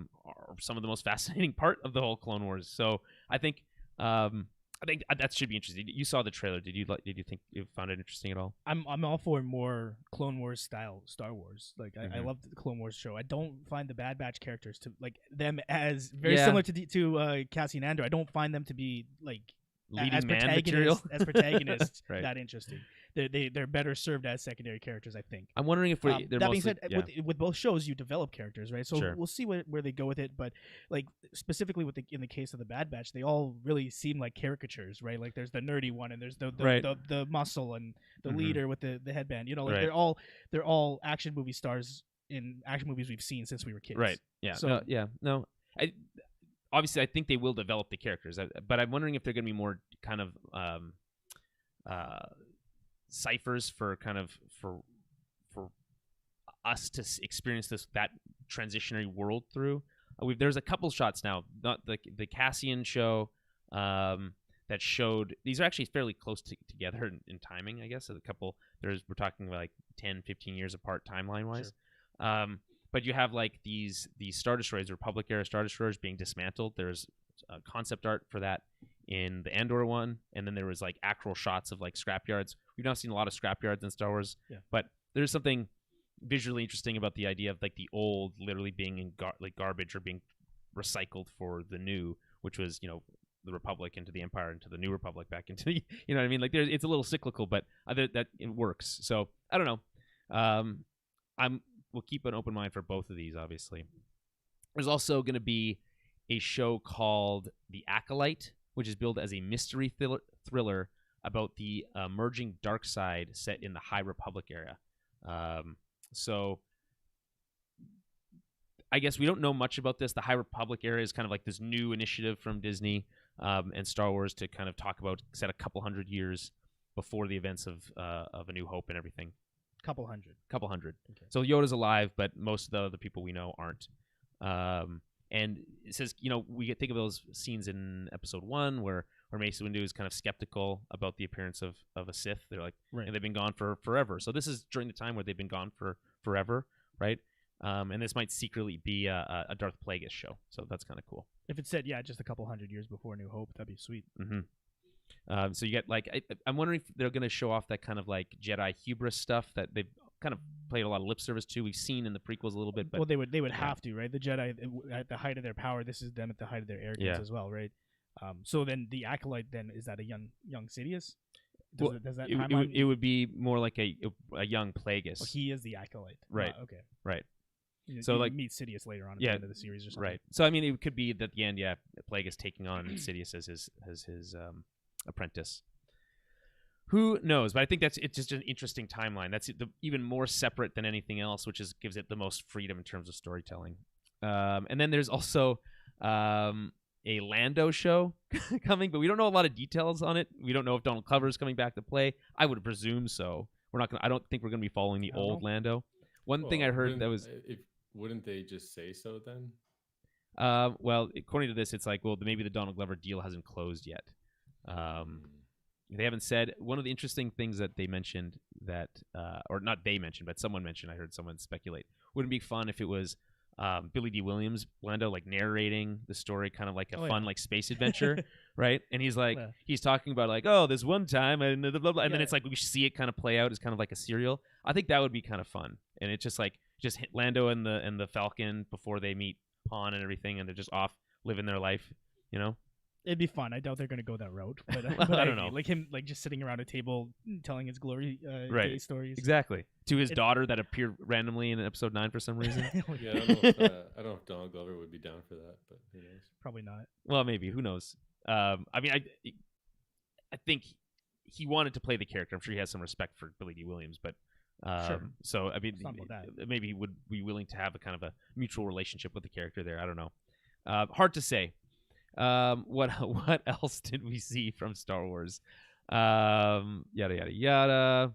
some of the most fascinating part of the whole Clone Wars. So I think that should be interesting. You saw the trailer. Did you think you found it interesting at all? I'm all for more Clone Wars style Star Wars. Like I love the Clone Wars show. I don't find the Bad Batch characters to like them as very similar to Cassian Andor. I don't find them to be like leading man material as protagonists right. that interesting. They're better served as secondary characters, I think. I'm wondering if they're that being said, with both shows, you develop characters, right? So sure. We'll see where they go with it. But like specifically in the case of the Bad Batch, they all really seem like caricatures, right? Like there's the nerdy one, and there's the muscle, and the leader with the headband. You know, like they're all action movie stars in action movies we've seen since we were kids. Right. Yeah. So obviously, I think they will develop the characters, but I'm wondering if they're going to be more kind of ciphers for us to experience that transitionary world through. There's a couple shots now, not the Cassian show that showed these are actually fairly close together in timing, I guess. We're talking like 10, 15 years apart timeline wise. Sure. But you have like these Star Destroyers, Republic era Star Destroyers being dismantled. There's concept art for that in the Andor one, and then there was like actual shots of like scrapyards. We've now seen a lot of scrapyards in Star Wars, but there's something visually interesting about the idea of like the old literally being in garbage or being recycled for the new, which was the Republic into the Empire into the New Republic back into the what I mean. Like it's a little cyclical, but that it works. So I don't know. We'll keep an open mind for both of these. Obviously, there's also going to be a show called The Acolyte, which is billed as a mystery thriller about the emerging dark side set in the High Republic era. So I guess we don't know much about this. The High Republic era is kind of like this new initiative from Disney and Star Wars to kind of talk about set a couple hundred years before the events of A New Hope and everything. Couple hundred. Okay. So Yoda's alive, but most of the other people we know aren't. And it says, we think of those scenes in Episode 1 where Mace Windu is kind of skeptical about the appearance of a Sith. They're like, and they've been gone for forever. So this is during the time where they've been gone for forever, right? And this might secretly be a Darth Plagueis show. So that's kind of cool. If it said, just a couple hundred years before New Hope, that'd be sweet. Mm-hmm. So you get like, I'm wondering if they're going to show off that kind of like Jedi hubris stuff that they've kind of played a lot of lip service to. We've seen in the prequels a little bit, but they would have to, right? The Jedi at the height of their power. This is them at the height of their arrogance as well, right? So then the Acolyte, then is that a young Sidious? Does that it would be more like a young Plagueis. Oh, he is the Acolyte, right? Okay, right. So like meet Sidious later on at the end of the series or something, right? So I mean, it could be that at the end, Plagueis taking on Sidious as his apprentice. Who knows? But I think it's just an interesting timeline. That's even more separate than anything else, which gives it the most freedom in terms of storytelling. And then there's also a Lando show coming, but we don't know a lot of details on it. We don't know if Donald Glover is coming back to play. I would presume so. I don't think we're going to be following the old Lando. One thing I heard that was, wouldn't they just say so then? Well, according to this, it's like, well, maybe the Donald Glover deal hasn't closed yet. They haven't said. One of the interesting things that they mentioned that, or not they mentioned, but someone mentioned, I heard someone speculate, wouldn't it be fun if it was Billy D. Williams, Lando, like narrating the story, kind of like a fun like space adventure, right? And he's like, he's talking about like, oh, this one time, and blah, blah, blah. And then it's like we see it kind of play out as kind of like a serial. I think that would be kind of fun. And it's just like hit Lando and the Falcon before they meet Han and everything, and they're just off living their life, It'd be fun. I doubt they're going to go that route. But, I don't know. Like him, like just sitting around a table telling his glory day stories. Exactly. To his daughter that appeared randomly in episode 9 for some reason. I don't know if Donald Glover would be down for that, but who knows? Probably not. Well, maybe. Who knows? I mean, I think he wanted to play the character. I'm sure he has some respect for Billy D. Williams, but sure. So I mean, maybe he would be willing to have a kind of a mutual relationship with the character there. I don't know. Hard to say. What else did we see from Star Wars? Yada yada yada.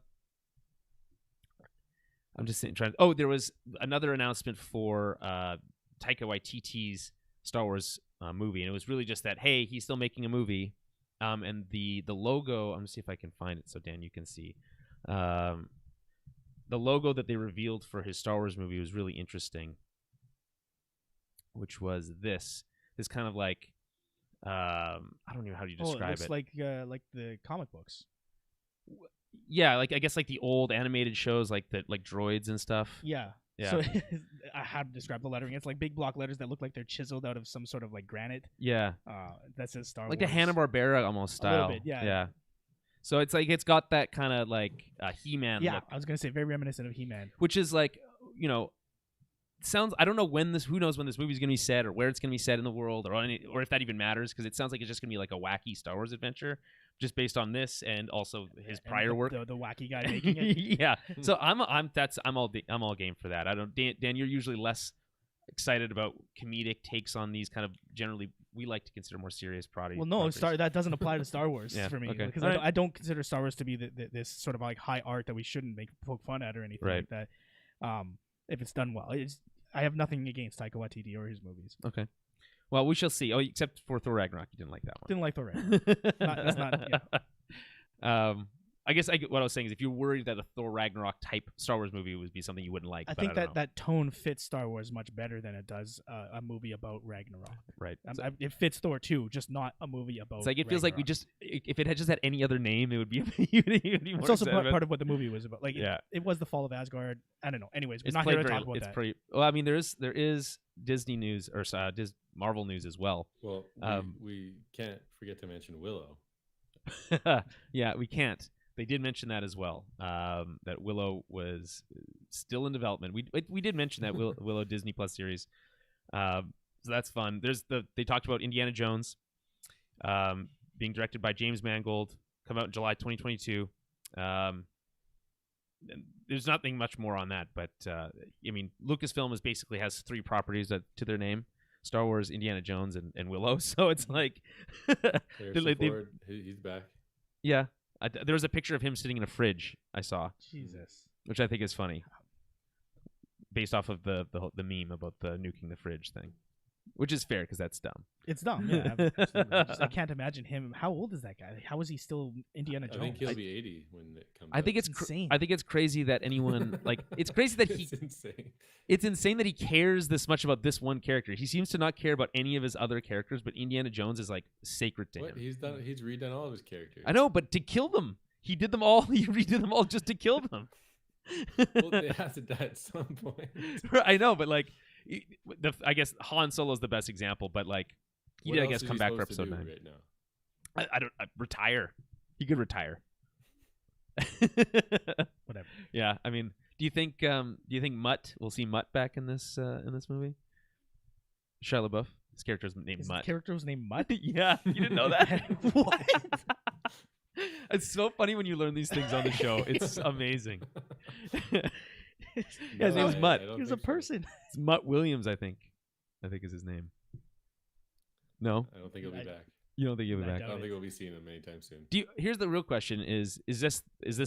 I'm just trying. Oh, there was another announcement for Taika Waititi's Star Wars movie, and it was really just that, hey, he's still making a movie. And the logo, I'm gonna see if I can find it so Dan you can see. The logo that they revealed for his Star Wars movie was really interesting, which was this kind of like I don't know how you describe it. Looks like the comic books. Yeah, like I guess like the old animated shows, like droids and stuff. Yeah. So I had to describe the lettering. It's like big block letters that look like they're chiseled out of some sort of like granite. Yeah. That says Star Wars. Like the Hanna-Barbera almost style. A little bit, yeah. Yeah. So it's like it's got that kind of like He-Man look. I was gonna say very reminiscent of He-Man. Which is like, sounds. I don't know who knows when this movie's gonna be set or where it's gonna be set in the world or if that even matters, because it sounds like it's just gonna be like a wacky Star Wars adventure, just based on this and also his prior work. The wacky guy making it. Yeah. So I'm all game for that. I don't. Dan, you're usually less excited about comedic takes on these kind of generally we like to consider more serious properties. Well, no, that doesn't apply to Star Wars for me, because I don't consider Star Wars to be this sort of like high art that we shouldn't poke fun at or anything like that. If it's done well, I have nothing against Taika Waititi or his movies. Okay. Well, we shall see. Oh, except for Thor Ragnarok, you didn't like that one. Didn't like Thor Ragnarok. That's not. Yeah. I guess what I was saying is, if you're worried that a Thor Ragnarok type Star Wars movie would be something you wouldn't like, I think that tone fits Star Wars much better than it does a movie about Ragnarok. Right. It fits Thor too, just not a movie about. It's like it feels Ragnarok. like if it had just had any other name, it would be. It'd be more it's also part of what the movie was about. Like yeah. it was the fall of Asgard. I don't know. Anyways, we're it's not here to talk about that. Well, I mean, there is Disney news or Marvel news as well. Well, we can't forget to mention Willow. Yeah, we can't. They did mention that as well. That Willow was still in development. We did mention that Willow Disney Plus series. So that's fun. They talked about Indiana Jones, being directed by James Mangold, come out in July 2022. There's nothing much more on that, but I mean, Lucasfilm basically has three properties to their name: Star Wars, Indiana Jones, and Willow. So it's like Ford, he's back. Yeah. There was a picture of him sitting in a fridge I saw. Jesus. Which I think is funny. Based off of the meme about the nuking the fridge thing. Which is fair, because that's dumb. It's dumb, yeah. Absolutely. I can't imagine him. How old is that guy? How is he still Indiana Jones? I think he'll be 80 when it comes out. I think it's insane. I think it's crazy that anyone it's crazy that It's insane. It's insane that he cares this much about this one character. He seems to not care about any of his other characters, but Indiana Jones is like sacred to him. He's redone all of his characters. I know, but to kill them. He did them all. He redid them all just to kill them. Well, they have to die at some point. I know, but like, I guess Han Solo is the best example. But like, he did, I guess, come back for episode 9. Right now? I don't retire. He could retire. Whatever. Yeah, I mean, do you think Mutt? We'll see Mutt back in this movie? Shia LaBeouf. His character's named Mutt. His character was named Mutt. Yeah, you didn't know that? What? It's so funny when you learn these things on the show. It's amazing. His name's Mutt. He was a person. It's Mutt Williams, I think is his name. No? I don't think he'll be back. You don't think he'll be back? I don't think we'll be seeing him anytime soon. Here's the real question: Is this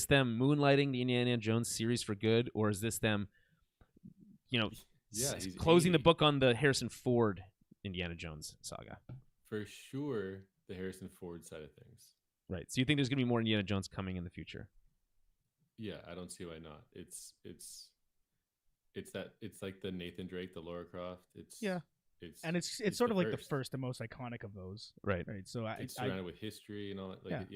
them moonlighting the Indiana Jones series for good, or is this them, closing the book on the Harrison Ford Indiana Jones saga? For sure, the Harrison Ford side of things. Right. So you think there's gonna be more Indiana Jones coming in the future? Yeah, I don't see why not. It's like the Nathan Drake, the Lara Croft. It's sort of like the first and most iconic of those. Right. Right. So it's surrounded with history and all that. Like,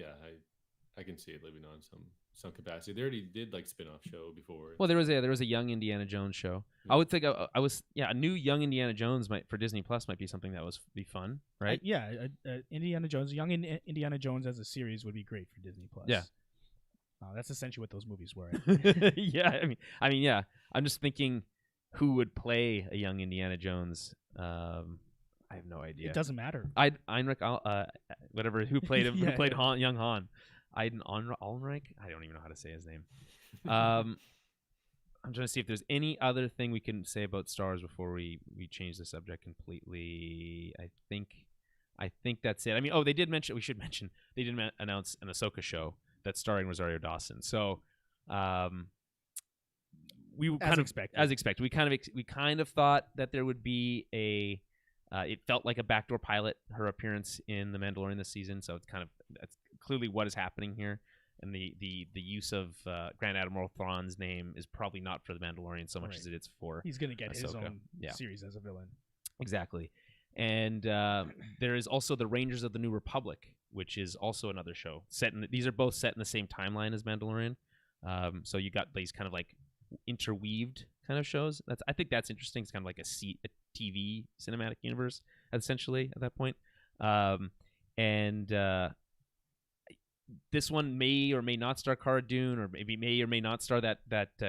I can see it living on some capacity. They already did like spin-off show before. Well, there was a young Indiana Jones show. Yeah. I would think a new young Indiana Jones for Disney Plus might be something that be fun, right? Indiana Jones, young Indiana Jones as a series would be great for Disney Plus. Yeah. That's essentially what those movies were. Yeah, I mean, yeah. I'm just thinking, who would play a young Indiana Jones? I have no idea. It doesn't matter. Heinrich, whatever. Who played him? Who played Han, young Han? Allenreich? I don't even know how to say his name. I'm trying to see if there's any other thing we can say about Star Wars before we change the subject completely. I think I think that's it. I mean, they did mention. We should mention they did announce an Ahsoka show that's starring Rosario Dawson. So, we as expected. As expected, we kind of thought that there would be a. It felt like a backdoor pilot, her appearance in The Mandalorian this season. So that's clearly what is happening here. And the use of Grand Admiral Thrawn's name is probably not for The Mandalorian so much as it is for he's going to get Ahsoka. his own series as a villain. Exactly. And there is also the Rangers of the New Republic, which is also another show. These are both set in the same timeline as Mandalorian. So you got these kind of like interweaved kind of shows. I think that's interesting. It's kind of like a TV cinematic universe, essentially, at that point. This one may or may not star Cara Dune, or maybe may or may not star that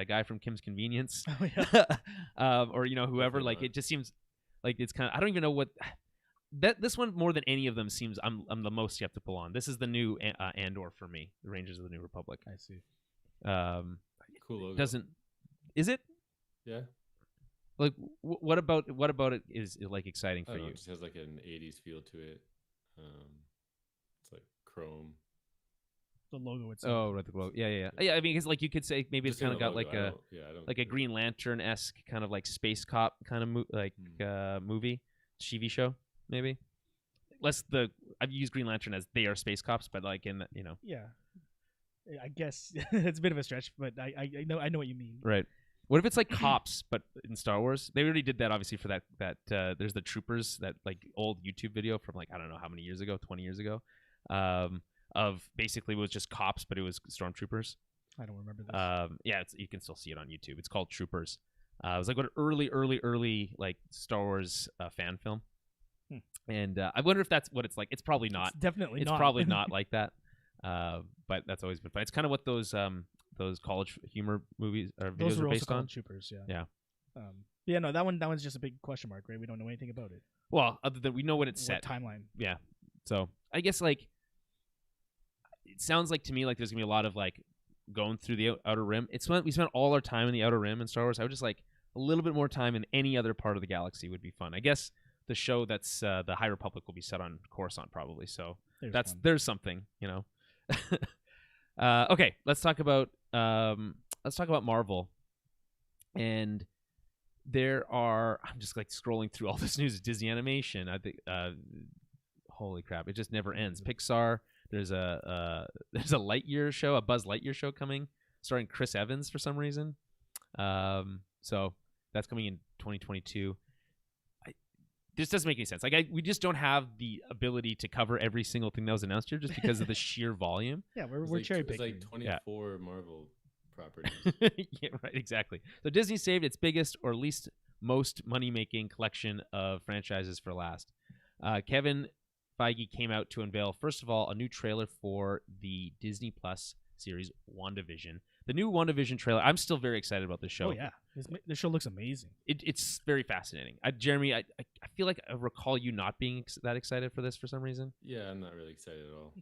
guy from Kim's Convenience, or whoever. Like it just seems like it's kind of, I don't even know what this one more than any of them seems I'm the most skeptical on. This is the new Andor for me, the Rangers of the New Republic. I see. Cool logo. Is it? Yeah. Like what about it is like exciting for you? It just has like an 80s feel to it. It's like chrome. The logo itself. Oh, right, the logo. Yeah. I mean, it's like you could say maybe it's kind of got like a Green Lantern-esque kind of like space cop kind of movie, TV show maybe. I've used Green Lantern as they are space cops, but like in Yeah, I guess it's a bit of a stretch, but I know what you mean. Right. What if it's like cops, but in Star Wars? They already did that, obviously, for that. There's the Troopers, that like old YouTube video from like I don't know how many years ago, 20 years ago. Of basically it was just cops, but it was stormtroopers. I don't remember this. Yeah, you can still see it on YouTube. It's called Troopers. It was like an early like Star Wars fan film. And I wonder if that's what it's like. It's probably not. It's definitely not. It's probably not like that. But that's always been fun. It's kind of what those college humor movies or videos those are based on. Troopers, yeah. Yeah, no, that one's just a big question mark, right? We don't know anything about it. Well, other than we know when it's set. Timeline. Yeah. So I guess like it sounds like to me like there's gonna be a lot of like going through the Outer Rim. We spent all our time in the Outer Rim in Star Wars. I would just like a little bit more time in any other part of the galaxy would be fun. I guess the show that's the High Republic will be set on Coruscant probably. So there's something, Okay, let's talk about Marvel. And I'm just like scrolling through all this news. Disney Animation. I think holy crap, it just never ends. Pixar. There's a Lightyear show, a Buzz Lightyear show coming, starring Chris Evans for some reason. So that's coming in 2022. This doesn't make any sense. Like we just don't have the ability to cover every single thing that was announced here, just because of the sheer volume. Yeah, we're cherry picking. It's like 24 Marvel properties. Yeah, right, exactly. So Disney saved its biggest or least most money-making collection of franchises for last. Kevin Feige came out to unveil, first of all, a new trailer for the Disney Plus series WandaVision. The new WandaVision trailer, I'm still very excited about this show. Oh, yeah. This show looks amazing. It's very fascinating. Jeremy, I feel like I recall you not being that excited for this for some reason. Yeah, I'm not really excited at all.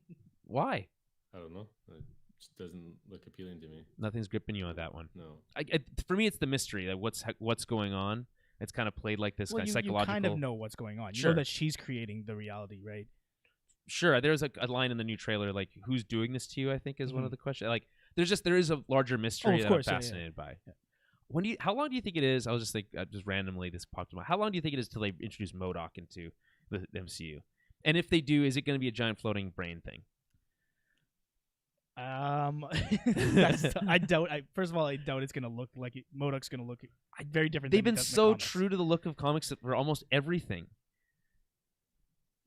Why? I don't know. It just doesn't look appealing to me. Nothing's gripping you on that one. No. For me, it's the mystery. Like what's going on. It's kind of played like this kind of psychological. You kind of know what's going on. You know that she's creating the reality, right? Sure. There's a line in the new trailer, like, who's doing this to you, I think is one of the questions. Like, there is a larger mystery that I'm fascinated by. Yeah. How long do you think it is? I was just like, just randomly, this popped in my. How long do you think it is till they introduce MODOK into the MCU? And if they do, is it going to be a giant floating brain thing? I doubt. First of all, I doubt it's going to look like it. MODOK's going to look very different. They've been so true to the look of comics for almost everything.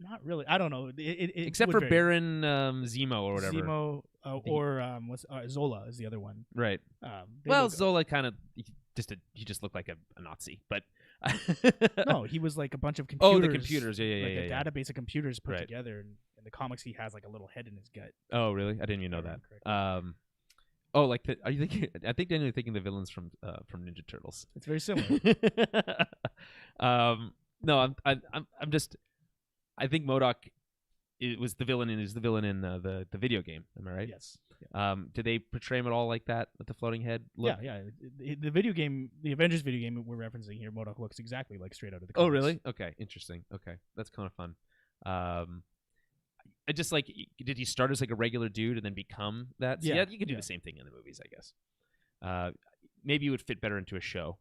Not really. I don't know. Except for Baron Zemo or whatever. Zemo or Zola is the other one. Right. Zola kind of he just looked like a Nazi, but no, he was like a bunch of computers. Oh, the computers. Yeah. A database of computers put together. And in the comics, he has like a little head in his gut. Oh, really? I didn't even know that. Are you thinking? I think you're thinking the villains from Ninja Turtles. It's very similar. No, I'm just. I think MODOK was the villain in the video game. Am I right? Yes. Yeah. Did they portray him at all like that with the floating head look? Yeah. The video game, the Avengers video game we're referencing here, MODOK looks exactly like straight out of the comics. Oh, really? Okay, interesting. Okay, that's kind of fun. I just like, did he start as like a regular dude and then become that? So Yeah, you could do the same thing in the movies, I guess. Maybe it would fit better into a show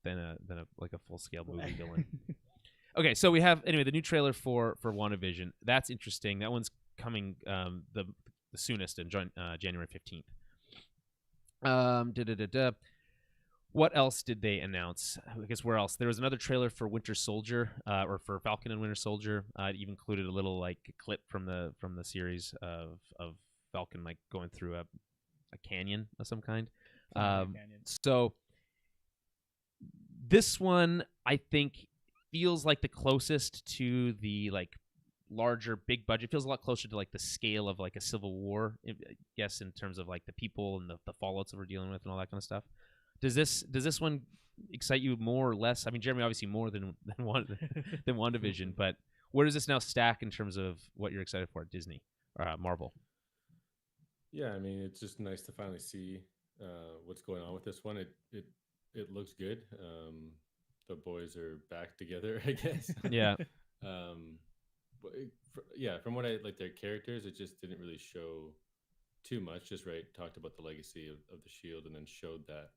than a like a full scale movie villain. Okay, so we have the new trailer for WandaVision. That's interesting. That one's coming the soonest in January 15th. What else did they announce? I guess where else? There was another trailer for Winter Soldier, or for Falcon and Winter Soldier. It even included a little like clip from the series of Falcon like going through a canyon of some kind. So this one, I think, feels like the closest to the like larger big budget. It feels a lot closer to like the scale of like a Civil War, I guess, in terms of like the people and the fallouts that we're dealing with and all that kind of stuff. Does this one excite you more or less? I mean, Jeremy, obviously more than WandaVision, but where does this now stack in terms of what you're excited for at Disney or Marvel? Yeah, I mean, it's just nice to finally see what's going on with this one. It looks good. The boys are back together, I guess. Yeah. From what I like, their characters, it just didn't really show too much. Just talked about the legacy of the Shield, and then showed that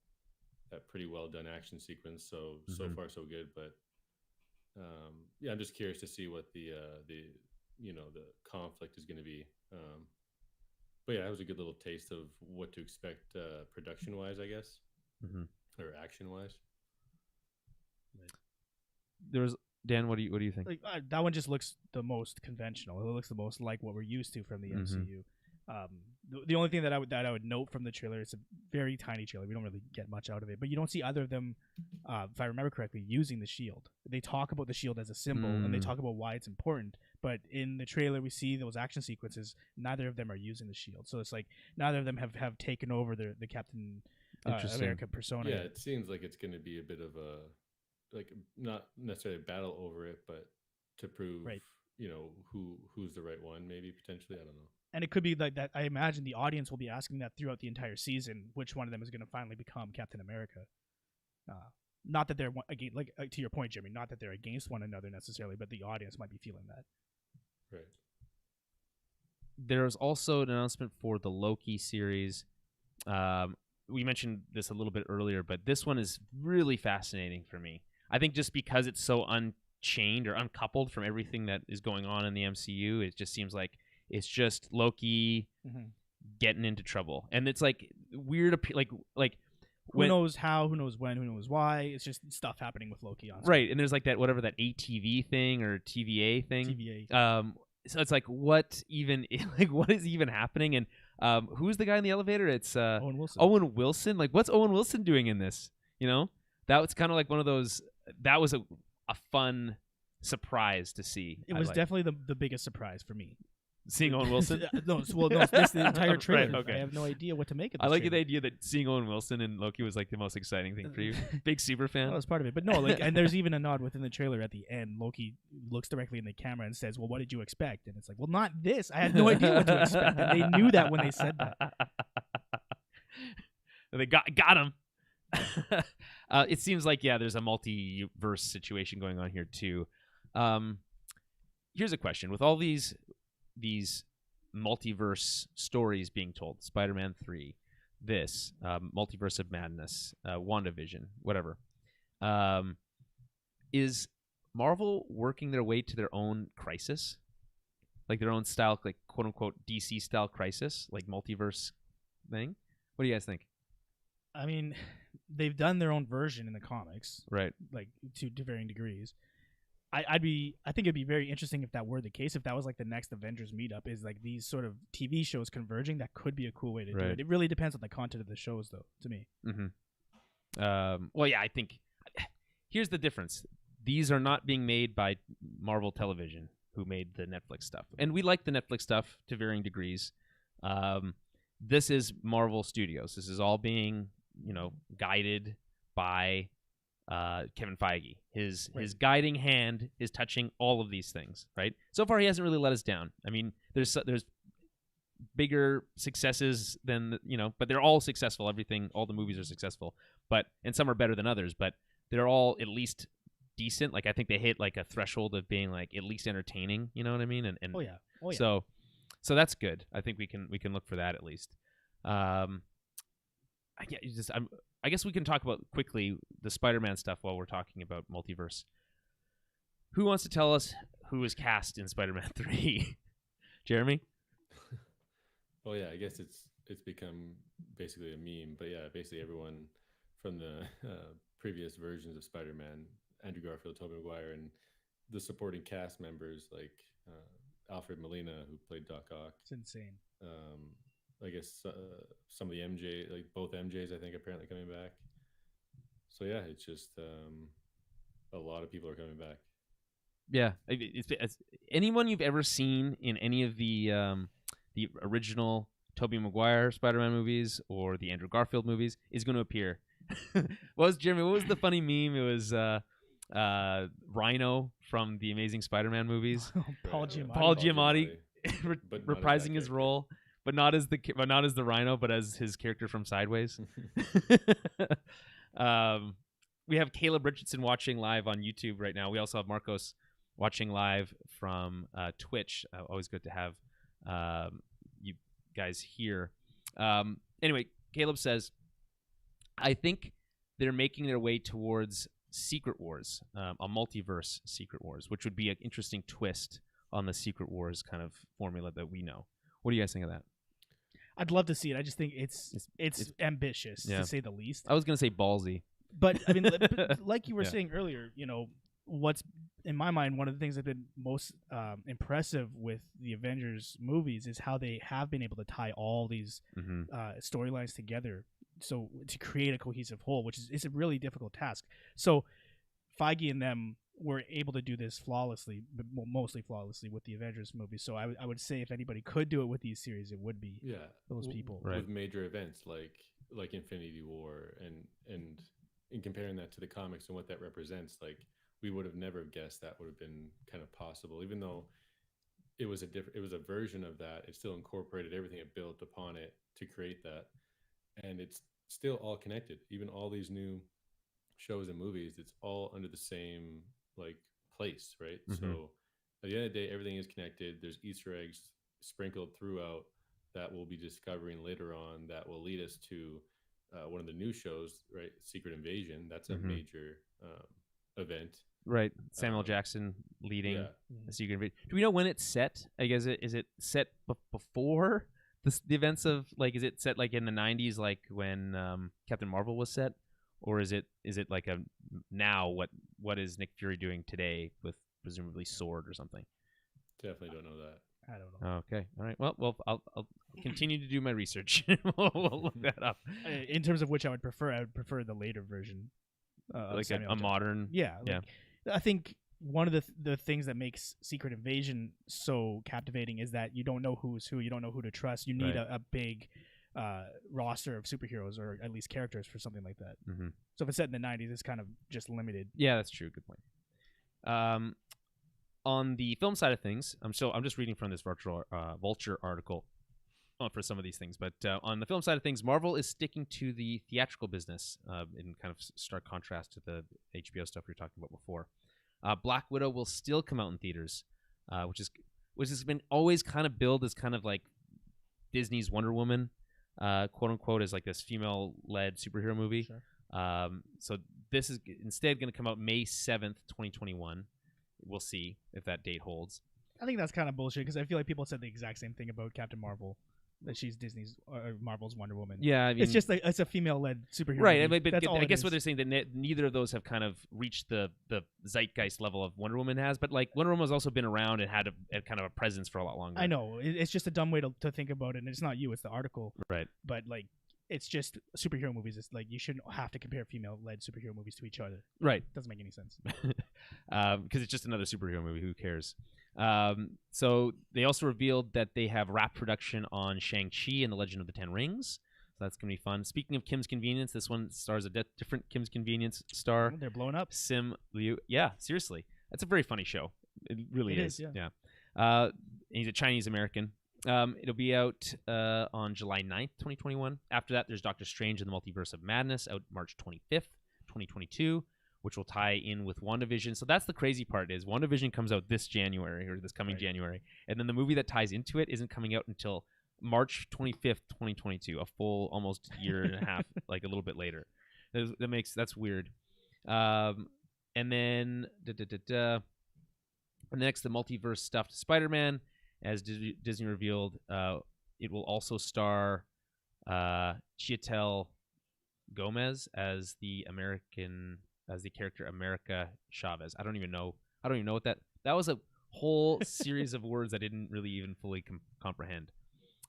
pretty well done action sequence. So far so good. But I'm just curious to see what the conflict is going to be. But yeah, it was a good little taste of what to expect production wise, I guess, or action wise. There's Dan. What do you think? Like, that one just looks the most conventional. It looks the most like what we're used to from the MCU. The only thing that I would note from the trailer, it's a very tiny trailer. We don't really get much out of it, but you don't see either of them, if I remember correctly, using the shield. They talk about the shield as a symbol, and they talk about why it's important. But in the trailer, we see those action sequences. Neither of them are using the shield, so it's like neither of them have taken over the Captain America persona. Yeah, it seems like it's going to be a bit of a not necessarily a battle over it, but to prove who's the right one, maybe potentially. I don't know. And it could be like that. I imagine the audience will be asking that throughout the entire season, which one of them is going to finally become Captain America. Not that they're like to your point, Jimmy. Not that they're against one another necessarily, but the audience might be feeling that. Right. There's also an announcement for the Loki series. We mentioned this a little bit earlier, but this one is really fascinating for me. I think just because it's so unchained or uncoupled from everything that is going on in the MCU, it just seems like it's just Loki getting into trouble, and it's like weird. Like who knows how, who knows when, who knows why? It's just stuff happening with Loki on screen. Right, and there's like that ATV thing or TVA thing. TVA. So it's like what is even happening? And who's the guy in the elevator? It's Owen Wilson. Owen Wilson. Like, what's Owen Wilson doing in this? That was kind of like one of those. That was a fun surprise to see. It was definitely the biggest surprise for me. Seeing Owen Wilson? That's the entire trailer. Right, okay. I have no idea what to make of this. I like the idea that seeing Owen Wilson and Loki was like the most exciting thing for you. Big super fan. That was part of it. But no, and there's even a nod within the trailer at the end. Loki looks directly in the camera and says, "Well, what did you expect?" And it's like, "Well, not this. I had no idea what to expect." And they knew that when they said that. They got him. It seems like there's a multiverse situation going on here too. Here's a question: with all these multiverse stories being told, Spider-Man 3, this Multiverse of Madness, WandaVision, whatever, is Marvel working their way to their own crisis, like their own style, like quote unquote DC style crisis, like multiverse thing? What do you guys think? I mean, they've done their own version in the comics, right? Like to varying degrees. I think it'd be very interesting if that were the case. If that was like the next Avengers meetup, is like these sort of TV shows converging. That could be a cool way to do it. It really depends on the content of the shows, though. To me. Well, yeah, I think here's the difference. These are not being made by Marvel Television, who made the Netflix stuff, and we like the Netflix stuff to varying degrees. This is Marvel Studios. This is all being guided by Kevin Feige. His guiding hand is touching all of these things, right? So far, he hasn't really let us down. I mean, there's bigger successes than but they're all successful. All the movies are successful, and some are better than others, but they're all at least decent. Like I think they hit like a threshold of being like at least entertaining. You know what I mean? And Oh yeah. Oh yeah. So that's good. I think we can look for that at least. I guess we can talk about quickly the Spider-Man stuff while we're talking about multiverse. Who wants to tell us who was cast in Spider-Man 3? Jeremy? Oh yeah, I guess it's become basically a meme, but yeah, basically everyone from the previous versions of Spider-Man, Andrew Garfield, Tobey Maguire, and the supporting cast members like Alfred Molina, who played Doc Ock. It's insane. I guess some of the MJ, like both MJs, I think apparently coming back. So yeah, it's just a lot of people are coming back. Yeah, it's anyone you've ever seen in any of the original Tobey Maguire Spider-Man movies or the Andrew Garfield movies is going to appear. What was the funny meme? It was Rhino from the Amazing Spider-Man movies. Paul Giamatti. Paul Giamatti But reprising his role, but not as the Rhino, but as his character from Sideways. We have Caleb Richardson watching live on YouTube right now. We also have Marcos watching live from Twitch. Always good to have you guys here. Anyway, Caleb says, I think they're making their way towards Secret Wars, a multiverse Secret Wars, which would be an interesting twist on the Secret Wars kind of formula that we know. What do you guys think of that? I'd love to see it. I just think it's ambitious, yeah, to say the least. I was going to say ballsy. But I mean, like you were saying earlier, what's in my mind one of the things that have been most impressive with the Avengers movies is how they have been able to tie all these storylines together, so to create a cohesive whole, which is a really difficult task. So Feige and them were able to do this flawlessly, but mostly flawlessly with the Avengers movies. So I would say if anybody could do it with these series, it would be those people. Right. With major events like Infinity War and in comparing that to the comics and what that represents, like we would have never guessed that would have been kind of possible, even though it was a version of that. It still incorporated everything it built upon it to create that, and it's still all connected. Even all these new shows and movies, it's all under the same like place, right? So at the end of the day, everything is connected. There's Easter eggs sprinkled throughout that we'll be discovering later on that will lead us to one of the new shows, right? Secret Invasion. That's a major event. Right. Samuel Jackson leading the Secret Invasion. Do we know when it's set? I guess is it set before the events of, like, is it set like in the 90s, like when Captain Marvel was set? Or is it like a now what is Nick Fury doing today with presumably Sword or something? Definitely don't know that. I don't know. Okay. All right. Well, I'll continue to do my research. We'll look that up. In terms of which I would prefer the later version. Like a modern. Yeah. I think one of the things that makes Secret Invasion so captivating is that you don't know who's who. You don't know who to trust. You need a big roster of superheroes, or at least characters, for something like that. So if it's set in the 90s, it's kind of just limited. Yeah, that's true. Good point. On the film side of things, I'm just reading from this Vulture article for some of these things, but on the film side of things, Marvel is sticking to the theatrical business in kind of stark contrast to the HBO stuff we were talking about before. Black Widow will still come out in theaters, which has been always kind of billed as kind of like Disney's Wonder Woman, quote unquote, as like this female-led superhero movie. Sure. So this is instead going to come out May 7th, 2021. We'll see if that date holds. I think that's kind of bullshit, because I feel like people said the exact same thing about Captain Marvel, that she's Disney's Marvel's Wonder Woman. Yeah, I mean, it's just like it's a female-led superhero. Right, movie. but I guess what they're saying that neither of those have kind of reached the zeitgeist level of Wonder Woman has. But like Wonder Woman has also been around and had a kind of a presence for a lot longer. I know it's just a dumb way to think about it, and it's not you, it's the article. Right. But like, it's just superhero movies. It's like you shouldn't have to compare female-led superhero movies to each other. Right. Doesn't make any sense. Because it's just another superhero movie. Who cares? So they also revealed that they have wrapped production on Shang-Chi and the Legend of the Ten Rings. So that's going to be fun. Speaking of Kim's Convenience, this one stars a different Kim's Convenience star. They're blowing up. Sim Liu. Yeah, seriously. That's a very funny show. It really is. Yeah. And he's a Chinese American. It'll be out on July 9th, 2021. After that, there's Doctor Strange in the Multiverse of Madness, out March 25th, 2022. which will tie in with WandaVision. So that's the crazy part is WandaVision comes out this January or this coming January, and then the movie that ties into it isn't coming out until March 25th, 2022, a full almost year and a half, like a little bit later. That's weird. And then next, the multiverse stuffed Spider-Man, as Disney revealed, it will also star Chiwetel Gomez as the character America Chavez. I don't even know what that was. A whole series of words I didn't really even fully comprehend.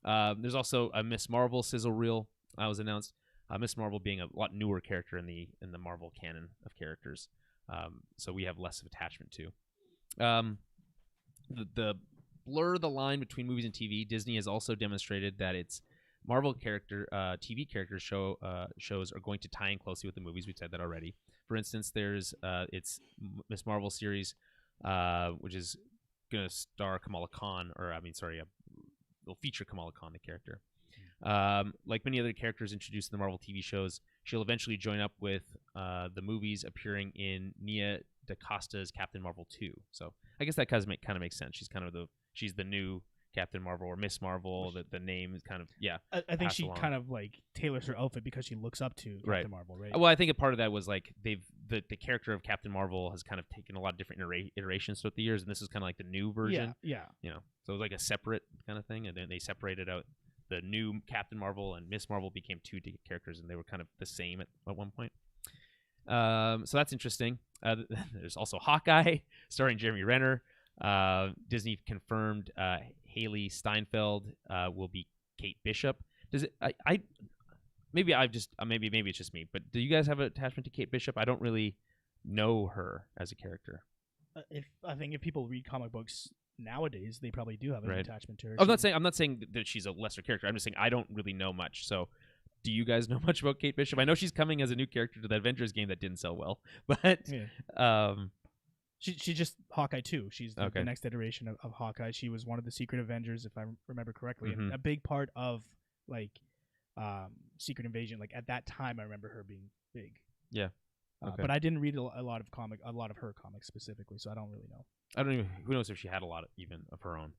There's also a Miss Marvel sizzle reel that was announced. Miss Marvel being a lot newer character in the Marvel canon of characters, so we have less of attachment to. The blur the line between movies and TV. Disney has also demonstrated that its Marvel TV character shows are going to tie in closely with the movies. We've said that already. For instance, there's its Miss Marvel series, which is going to star Kamala Khan, will feature Kamala Khan, the character. Like many other characters introduced in the Marvel TV shows, she'll eventually join up with the movies, appearing in Nia DaCosta's Captain Marvel 2. So I guess that kind of makes sense. She's the new Captain Marvel or Miss Marvel. The name is kind of I think she kind of like tailors her outfit because she looks up to Captain Marvel, right? Well, I think a part of that was like the character of Captain Marvel has kind of taken a lot of different iterations throughout the years, and this is kind of like the new version. Yeah. So it was like a separate kind of thing, and then they separated out the new Captain Marvel, and Miss Marvel became two characters, and they were kind of the same at one point. So that's interesting. There's also Hawkeye, starring Jeremy Renner. Disney confirmed Haley Steinfeld will be Kate Bishop. Does it? Maybe it's just me, but do you guys have an attachment to Kate Bishop? I don't really know her as a character. I think if people read comic books nowadays, they probably do have an attachment to her. I'm not saying that she's a lesser character. I'm just saying I don't really know much. So, do you guys know much about Kate Bishop? I know she's coming as a new character to the Avengers game that didn't sell well, but She's just Hawkeye 2. She's the next iteration of Hawkeye. She was one of the Secret Avengers, if I remember correctly, and a big part of like Secret Invasion. Like at that time, I remember her being big. Yeah, but I didn't read a lot of her comics specifically, so I don't really know. Who knows if she had a lot of her own.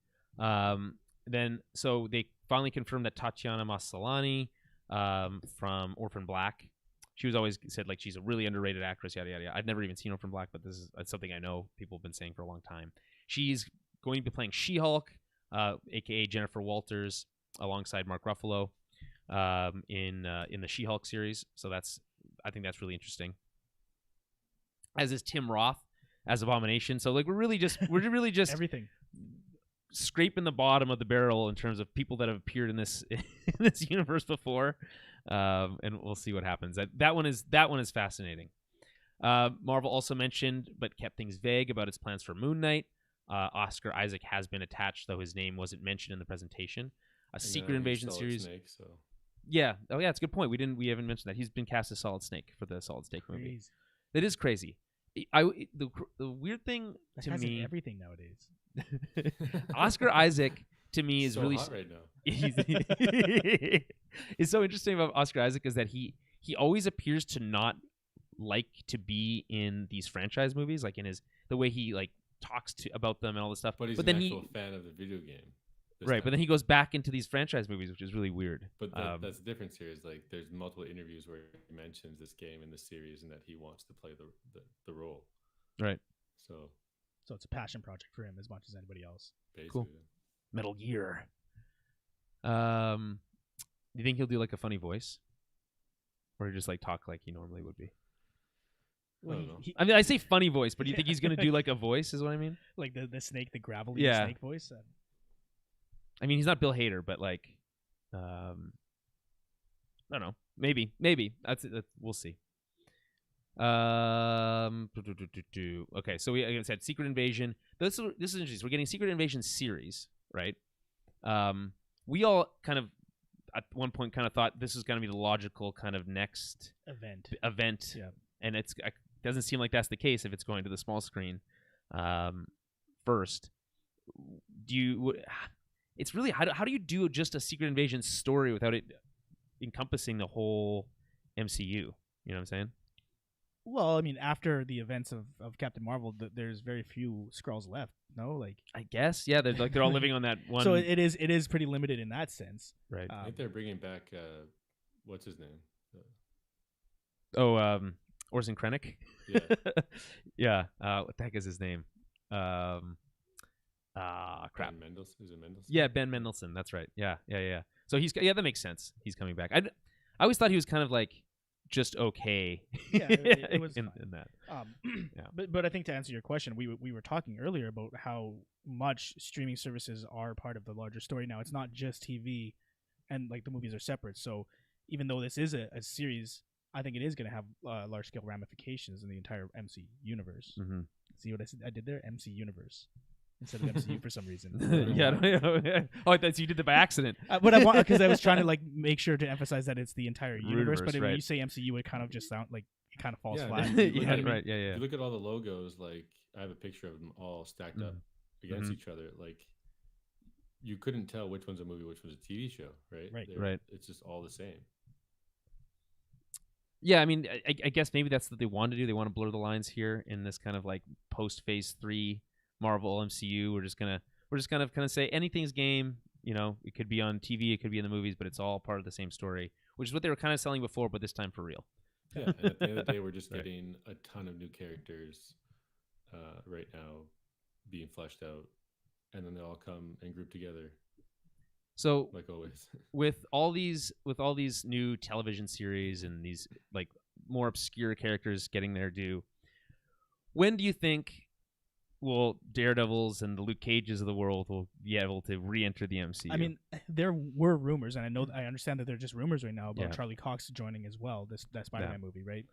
Then so they finally confirmed that Tatiana Maslany from Orphan Black. She was always said like she's a really underrated actress, yada yada yada. I've never even seen Orphan Black, but that's something I know people have been saying for a long time. She's going to be playing She-Hulk, aka Jennifer Walters, alongside Mark Ruffalo, in the She-Hulk series. So I think that's really interesting. As is Tim Roth as Abomination. So like we're really just everything scraping the bottom of the barrel in terms of people that have appeared in this universe before. And we'll see what happens. That one is fascinating. Marvel also mentioned, but kept things vague about its plans for Moon Knight. Oscar Isaac has been attached, though his name wasn't mentioned in the presentation. Secret Invasion series. Snake, so. Yeah. Oh, yeah. It's a good point. We haven't mentioned that he's been cast as Solid Snake for the Solid Snake movie. Crazy. It is crazy. The weird thing to me, everything nowadays. Oscar Isaac to me is so really hot right now. It's so interesting about Oscar Isaac is that he always appears to not like to be in these franchise movies, like in the way he like talks about them and all this stuff. But he's then an actual fan of the video game. Right, but then he goes back into these franchise movies, which is really weird. But that's the difference here. Is like there's multiple interviews where he mentions this game in the series and that he wants to play the role. Right. So it's a passion project for him as much as anybody else. Basically. Cool. Metal Gear. Do you think he'll do like a funny voice, or just like talk like he normally would be? Well, I mean, I say funny voice, but do you think he's gonna do like a voice? Is what I mean. Like the snake, the gravelly snake voice. I mean, he's not Bill Hader, but like, I don't know. Maybe. That's we'll see. Okay, so like I said, Secret Invasion. This is interesting. We're getting Secret Invasion series, right? We all kind of at one point kind of thought this was going to be the logical kind of next event, yeah. And it doesn't seem like that's the case if it's going to the small screen first. It's really how do you do just a Secret Invasion story without it encompassing the whole MCU? You know what I'm saying? Well, I mean, after the events of Captain Marvel, there's very few Skrulls left. No, like I guess, yeah, they're all living on that one. so it is pretty limited in that sense. Right. I think they're bringing back what's his name? Orson Krennic. Yeah. Yeah. What the heck is his name? Crap. Ben Mendelsohn. Is it Mendelsohn? Yeah, Ben Mendelsohn. That's right. Yeah. So that makes sense. He's coming back. I always thought he was kind of like just okay. Yeah, it was in fine. that. Yeah. But I think to answer your question, we were talking earlier about how much streaming services are part of the larger story now. It's not just TV, and like the movies are separate. So even though this is a series, I think it is going to have large scale ramifications in the entire MC universe. Mm-hmm. See what I did there? MC universe instead of MCU for some reason. Oh, I thought you did that by accident. But I want because I was trying to like make sure to emphasize that it's the entire universe. But right. when you say MCU, it kind of just sounds like it kind of falls Yeah, flat. Yeah, right. Yeah. If you look at all the logos, like I have a picture of them all stacked up against each other. Like you couldn't tell which one's a movie, which one's a TV show, right? Right. It's just all the same. Yeah, I mean, I guess maybe that's what they want to do. They want to blur the lines here in this kind of like post Phase 3 Marvel MCU. We're just gonna kind of say anything's game. You know, it could be on TV, it could be in the movies, but it's all part of the same story, which is what they were kind of selling before, but this time for real. Yeah, and at the end of the day, we're just getting a ton of new characters right now being fleshed out, and then they all come and group together. So, like always, with all these new television series and these like more obscure characters getting their due, when do you think Daredevils and the Luke Cages of the world will be able to re-enter the MCU? I mean, there were rumors, and I understand that they're just rumors right now about Charlie Cox joining as well. That Spider-Man movie, right?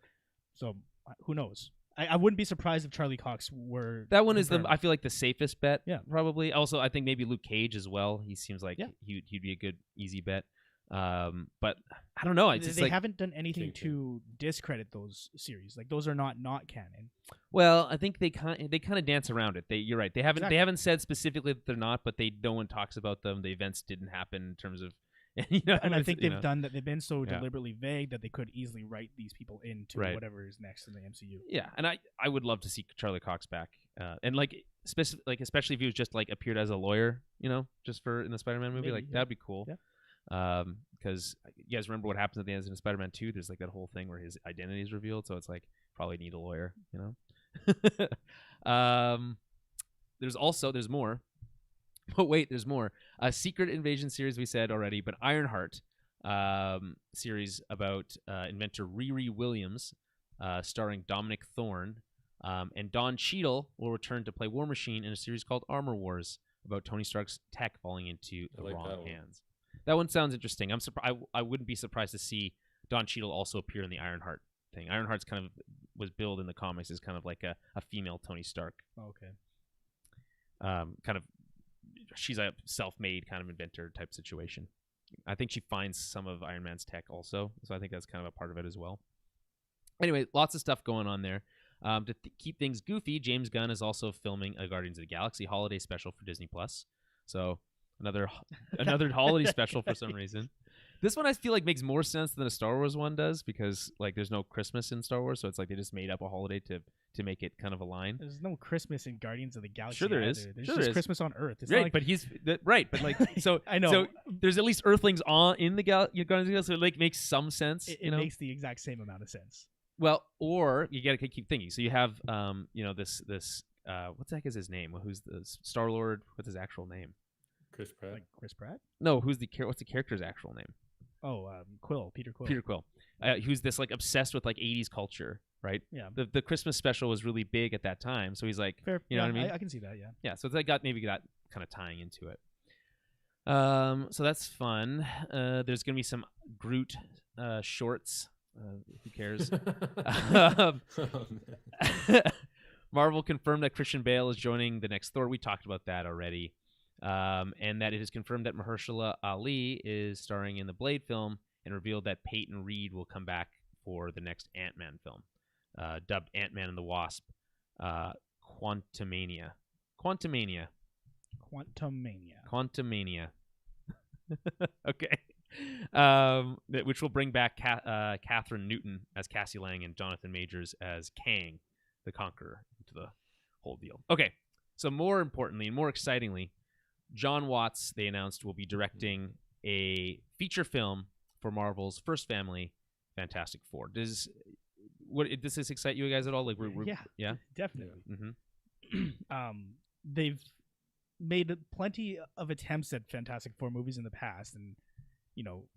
So who knows? I wouldn't be surprised if Charlie Cox were. That one is I feel like the safest bet. Yeah, probably. Also, I think maybe Luke Cage as well. He seems like he'd be a good easy bet. But I don't know. They haven't done anything to discredit those series. Like those are not canon. Well, I think they kind of dance around it. You're right. They haven't said specifically that they're not, but no one talks about them. The events didn't happen in terms of. And I think they've done that. They've been so deliberately vague that they could easily write these people into whatever is next in the MCU. Yeah, and I would love to see Charlie Cox back, and especially if he was just like appeared as a lawyer, just in the Spider-Man movie, that'd be cool. Yeah. Because you guys remember what happens at the end of Spider-Man 2? There's like that whole thing where his identity is revealed, so it's like probably need a lawyer, There's more. But wait, there's more. A Secret Invasion series we said already, but Ironheart series about inventor Riri Williams, starring Dominic Thorne, and Don Cheadle will return to play War Machine in a series called Armor Wars about Tony Stark's tech falling into the wrong hands. That one sounds interesting. I wouldn't be surprised to see Don Cheadle also appear in the Ironheart thing. Ironheart's kind of was billed in the comics as kind of like a female Tony Stark. Oh, okay. Kind of. She's a self-made kind of inventor type situation. I think she finds some of Iron Man's tech also, so I think that's kind of a part of it as well. Anyway, lots of stuff going on there. To keep things goofy, James Gunn is also filming a Guardians of the Galaxy holiday special for Disney+. So another holiday special for some reason. This one I feel like makes more sense than a Star Wars one does because like there's no Christmas in Star Wars, so it's like they just made up a holiday to make it kind of align. There's no Christmas in Guardians of the Galaxy. Sure, there either. is. There's sure just there Christmas on Earth. It's right, not like, but he's right, but like so I know. So there's at least Earthlings on in the Guardians of the Galaxy, so it like makes some sense. It makes the exact same amount of sense. Well, or you gotta keep thinking. So you have this what the heck is his name? Who's the Star Lord? What's his actual name? Chris Pratt. Like Chris Pratt? No, what's the character's actual name? Oh, Peter Quill. Peter Quill. Who's this like obsessed with like 80s culture, right? Yeah. The Christmas special was really big at that time, so he's like, fair. You know what I mean? I can see that. Yeah. Yeah. So it's maybe got kind of tying into it. So that's fun. There's gonna be some Groot shorts. Who cares? Marvel confirmed that Christian Bale is joining the next Thor. We talked about that already. And that it is confirmed that Mahershala Ali is starring in the Blade film and revealed that Peyton Reed will come back for the next Ant-Man film, dubbed Ant-Man and the Wasp, Quantumania. Okay. which will bring back Catherine Newton as Cassie Lang and Jonathan Majors as Kang, the Conqueror, into the whole deal. Okay, so more importantly and more excitingly, John Watts, they announced, will be directing a feature film for Marvel's first family, Fantastic Four. Does this excite you guys at all? Like, yeah, definitely. Mm-hmm. They've made plenty of attempts at Fantastic Four movies in the past, and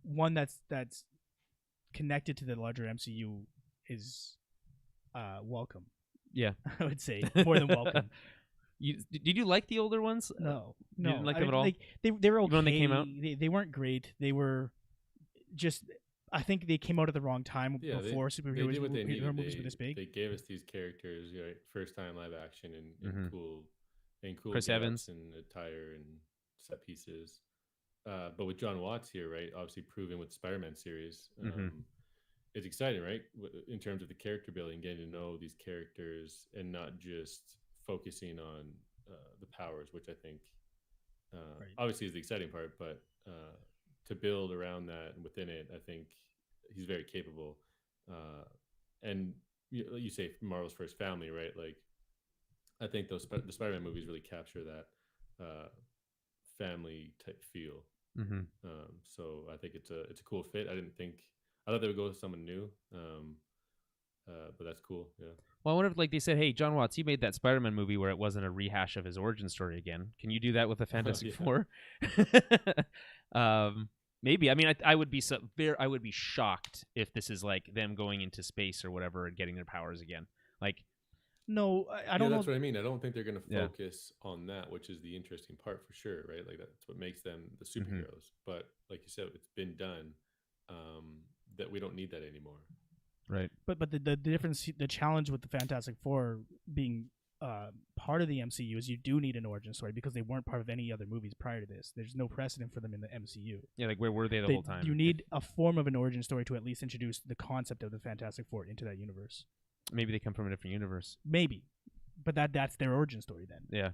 one that's connected to the larger MCU is welcome. Yeah, I would say more than welcome. Did you like the older ones? No, you didn't like them at all. Like, they were okay. Even when they came out, they weren't great. They were just. I think they came out at the wrong time before superhero movies were this big. They gave us these characters, first time live action and cool Chris Evans and attire and set pieces. But with John Watts here, right, obviously proven with the Spider-Man series, it's exciting, right? In terms of the character building, getting to know these characters and not just focusing on the powers, which I think obviously is the exciting part, but to build around that and within it, I think he's very capable. And you say Marvel's first family, right? Like, I think the Spider-Man movies really capture that family type feel. So I think it's a cool fit. I thought they would go with someone new, but that's cool. Yeah. Well, I wonder if, like, they said, "Hey, John Watts, you made that Spider-Man movie where it wasn't a rehash of his origin story again. Can you do that with the Fantastic Four?" Maybe. I mean, I would be I would be shocked if this is like them going into space or whatever and getting their powers again. Like, no, I don't know. That's what I mean. I don't think they're going to focus on that, which is the interesting part for sure, right? Like, that's what makes them the superheroes. But like you said, it's been done. That we don't need that anymore. Right. But the difference, the challenge with the Fantastic Four being part of the MCU is you do need an origin story because they weren't part of any other movies prior to this. There's no precedent for them in the MCU. Yeah, like, where were they the whole time? You need a form of an origin story to at least introduce the concept of the Fantastic Four into that universe. Maybe they come from a different universe. Maybe, but that's their origin story then. Yeah,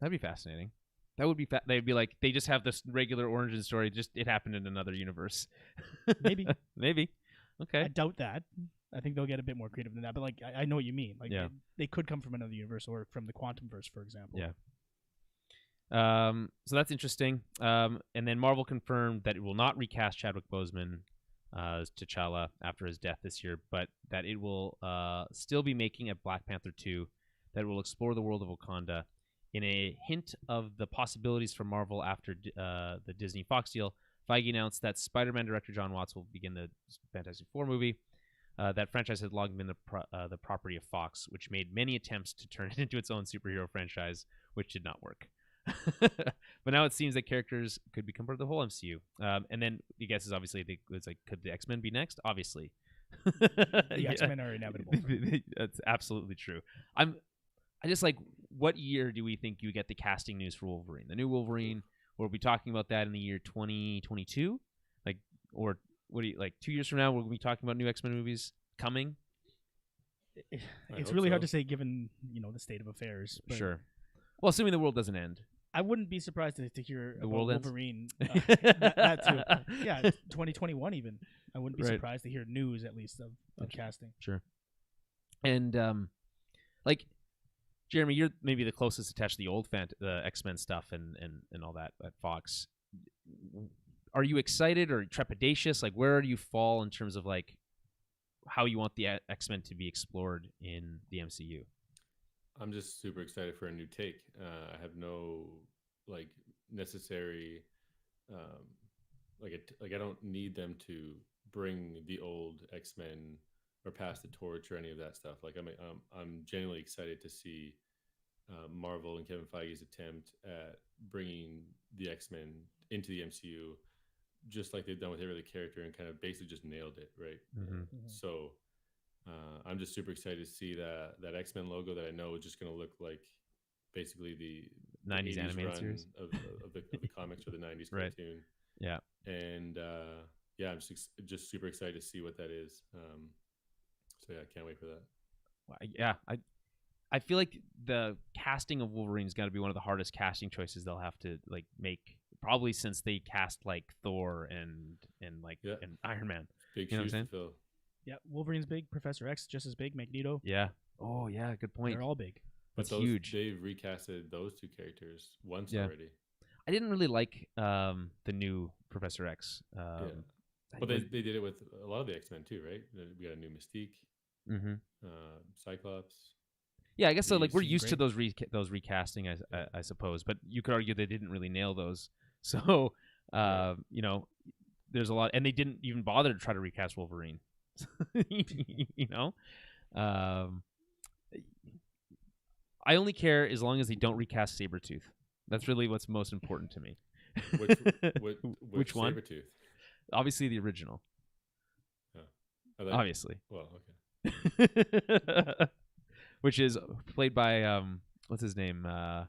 that'd be fascinating. That would be they'd be like, they just have this regular origin story, just it happened in another universe. Maybe. Maybe. Okay. I doubt that. I think they'll get a bit more creative than that. But like, I know what you mean. Like, they could come from another universe or from the Quantumverse, for example. Yeah. So that's interesting. And then Marvel confirmed that it will not recast Chadwick Boseman as T'Challa after his death this year, but that it will still be making a Black Panther 2 that will explore the world of Wakanda. In a hint of the possibilities for Marvel after the Disney Fox deal, Feige announced that Spider-Man director John Watts will begin the Fantastic Four movie. That franchise had long been the property of Fox, which made many attempts to turn it into its own superhero franchise, which did not work. But now it seems that characters could become part of the whole MCU. And then the guess is obviously, it's like, could the X-Men be next? Obviously. The X-Men are inevitable. That's absolutely true. I just like, what year do we think you get the casting news for Wolverine? The new Wolverine? We'll be talking about that in the year 2022? Like, or what do you, like, 2 years from now, we'll be talking about new X-Men movies coming? It's really hard to say given, the state of affairs. Sure. Well, assuming the world doesn't end. I wouldn't be surprised to hear the about world Wolverine. That too. Yeah, 2021 even. I wouldn't be surprised to hear news, at least, of casting. Sure. And, like, Jeremy, you're maybe the closest attached to the old the X-Men stuff and all that at Fox. Are you excited or trepidatious? Like, where do you fall in terms of, like, how you want the X-Men to be explored in the MCU? I'm just super excited for a new take. I have no, like, necessary, I don't need them to bring the old X-Men or pass the torch or any of that stuff. Like, I'm genuinely excited to see Marvel and Kevin Feige's attempt at bringing the X-Men into the MCU, just like they've done with every other character, and kind of basically just nailed it, right? So I'm just super excited to see that X-Men logo that I know is just going to look like basically the 90s animated series of the comics or the 90s right. cartoon. Yeah. And I'm just super excited to see what that is. So yeah, I can't wait for that. Yeah, I feel like the casting of Wolverine is going to be one of the hardest casting choices they'll have to like make, probably since they cast like Thor and Iron Man. Big You know what I'm shoes to saying? fill. Yeah, Wolverine's big. Professor X just as big. Magneto. Yeah. Oh yeah, good point. They're all big. That's But huge. They've recasted those two characters once Yeah. already. I didn't really like the new Professor X. But they did it with a lot of the X-Men too, right? We got a new Mystique, Mm-hmm. Cyclops. Yeah, I guess so. Like we're She's used to great. those recasting, I suppose. But you could argue they didn't really nail those. So you know, there's a lot, and they didn't even bother to try to recast Wolverine. You know, I only care as long as they don't recast Sabretooth. That's really what's most important to me. Which one? Sabretooth? Obviously, the original. Oh. Obviously. Well, okay. Which is played by what's his name? I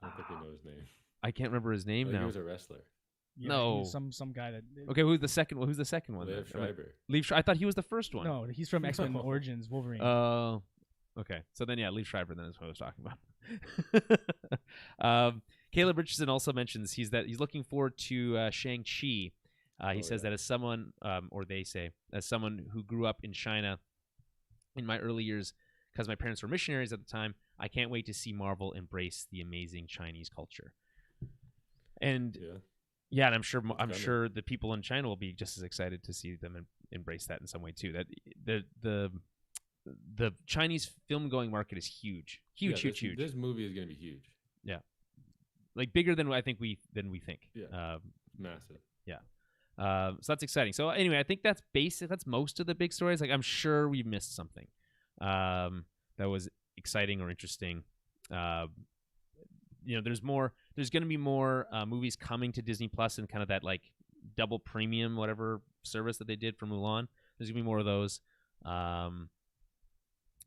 don't think I know his name. I can't remember his name now. He was a wrestler. Yeah, No. he's some guy that. Okay, who's the second one? Who's the second one? Liev Schreiber. I thought he was the first one. No, he's from X-Men No. Origins Wolverine. Oh, okay. So then, yeah, Liev Schreiber. Then is what I was talking about. Caleb Richardson also mentions he's looking forward to Shang-Chi. He says that as someone, or they say, as someone who grew up in China in my early years, because my parents were missionaries at the time, I can't wait to see Marvel embrace the amazing Chinese culture. And yeah, and I'm sure the people in China will be just as excited to see them embrace that in some way too. That the Chinese film going market is huge. Huge. This movie is going to be huge. Yeah, like bigger than I think we think. Yeah, massive. Yeah. So that's exciting. So anyway, I think that's basic. That's most of the big stories. Like I'm sure we missed something that was exciting or interesting. You know, there's more. There's going to be more movies coming to Disney Plus and kind of that like double premium whatever service that they did for Mulan. There's going to be more of those.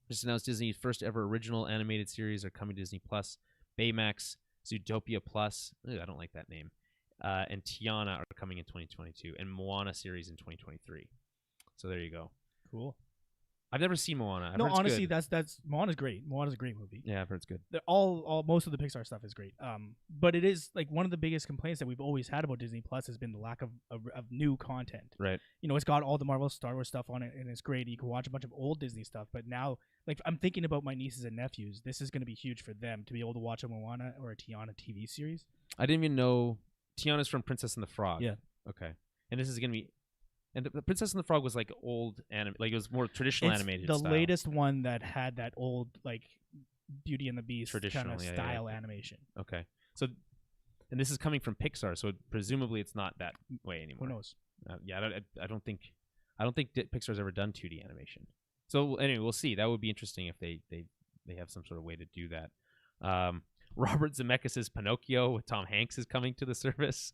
Just announced Disney's first ever original animated series are coming to Disney Plus. Baymax, Zootopia Plus. I don't like that name. And Tiana are coming in 2022, and Moana series in 2023. So there you go. Cool. I've never seen Moana. No, honestly, that's Moana's great. Moana's a great movie. Yeah, I've heard it's good. All most of the Pixar stuff is great. But it is like one of the biggest complaints that we've always had about Disney Plus has been the lack of new content. Right. You know, it's got all the Marvel, Star Wars stuff on it, and it's great. You can watch a bunch of old Disney stuff. But now, like, I'm thinking about my nieces and nephews. This is going to be huge for them to be able to watch a Moana or a Tiana TV series. I didn't even know Tiana's from Princess and the Frog. Yeah. Okay. And this is going to be. And the Princess and the Frog was like old anime, like it was more traditional animated. The style. latest one that had that old like Beauty and the Beast kind of style animation. Okay, so and this is coming from Pixar, so presumably it's not that way anymore. Who knows? I don't think Pixar's ever done 2D animation. So anyway, we'll see. That would be interesting if they have some sort of way to do that. Robert Zemeckis' Pinocchio with Tom Hanks is coming to the service.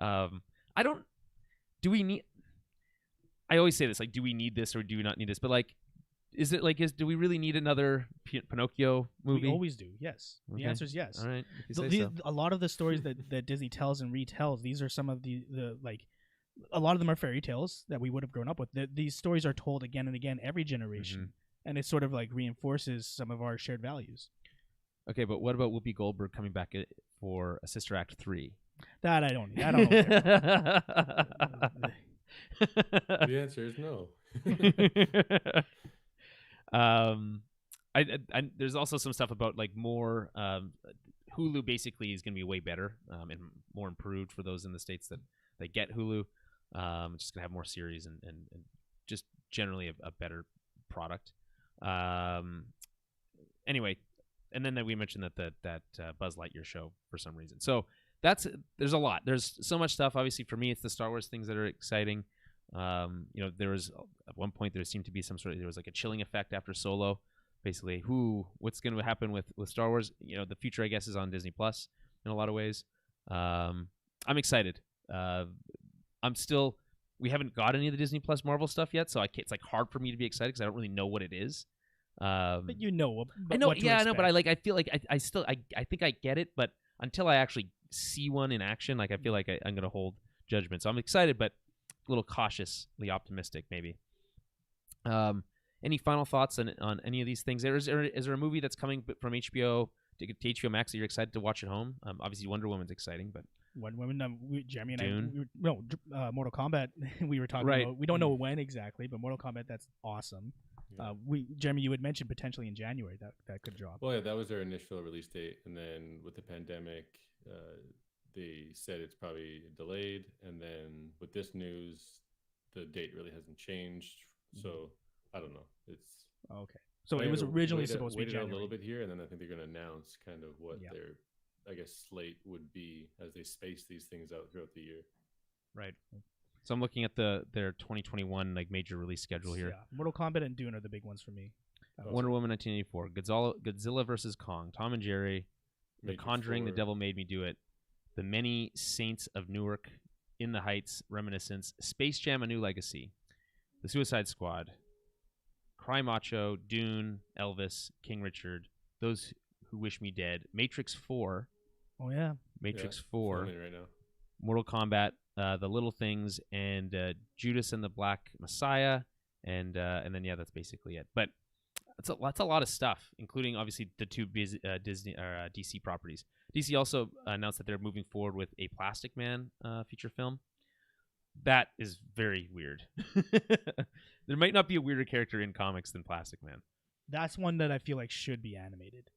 Do we need? I always say this, like, do we need this or do we not need this? But like, do we really need another Pinocchio movie? We always do. Yes. Okay. The answer is yes. All right. If you say so. A lot of the stories that Disney tells and retells, these are some of the like, a lot of them are fairy tales that we would have grown up with. These stories are told again and again every generation, and it sort of like reinforces some of our shared values. Okay, but what about Whoopi Goldberg coming back for a Sister Act 3? That I don't know. The answer is no. There's also some stuff about like more Hulu basically is going to be way better and more improved for those in the states that get Hulu. It's just going to have more series and just generally a better product. Anyway, and then we mentioned that Buzz Lightyear show for some reason. So there's a lot. There's so much stuff. Obviously, for me, it's the Star Wars things that are exciting. There was at one point there seemed to be there was like a chilling effect after Solo. Basically, what's going to happen with Star Wars? The future, I guess, is on Disney Plus in a lot of ways. I'm excited. We haven't got any of the Disney Plus Marvel stuff yet, so it's like hard for me to be excited because I don't really know what it is. But I know. Yeah, I know, but I feel like I still think I get it, but until I actually see one in action, like I feel like I'm going to hold judgment. So I'm excited, but a little cautiously optimistic, maybe. And Any final thoughts on any of these things? Is there a movie that's coming from HBO to HBO Max that you're excited to watch at home? Obviously, Wonder Woman's exciting, but Wonder Woman, Jeremy and Dune? Mortal Kombat. We were talking Right. about. We don't know when exactly, but Mortal Kombat, that's awesome. Yeah. Jeremy, you had mentioned potentially in January that could drop. Well, yeah, that was their initial release date, and then with the pandemic, they said it's probably delayed, and then with this news, the date really hasn't changed. So I don't know. It's Okay. So it was originally supposed to be January. A little bit here, and then I think they're going to announce kind of what Yeah. their, I guess, slate would be as they space these things out throughout the year. right. So I'm looking at their 2021 like major release schedule here. Yeah, Mortal Kombat and Dune are the big ones for me. Wonder Woman 1984, Godzilla vs. Kong, Tom and Jerry, The Conjuring, The Devil Made Me Do It, The Many Saints of Newark, In the Heights, Reminiscence, Space Jam: A New Legacy, The Suicide Squad, Cry Macho, Dune, Elvis, King Richard, Those Who Wish Me Dead, Matrix 4. Oh yeah, Matrix 4, Right now. Mortal Kombat, The Little Things, and Judas and the Black Messiah, and then yeah, that's basically it. But that's a lot of stuff, including obviously the two Disney or DC properties. DC also announced that they're moving forward with a Plastic Man feature film. That is very weird. There might not be a weirder character in comics than Plastic Man. that's one that I feel like should be animated.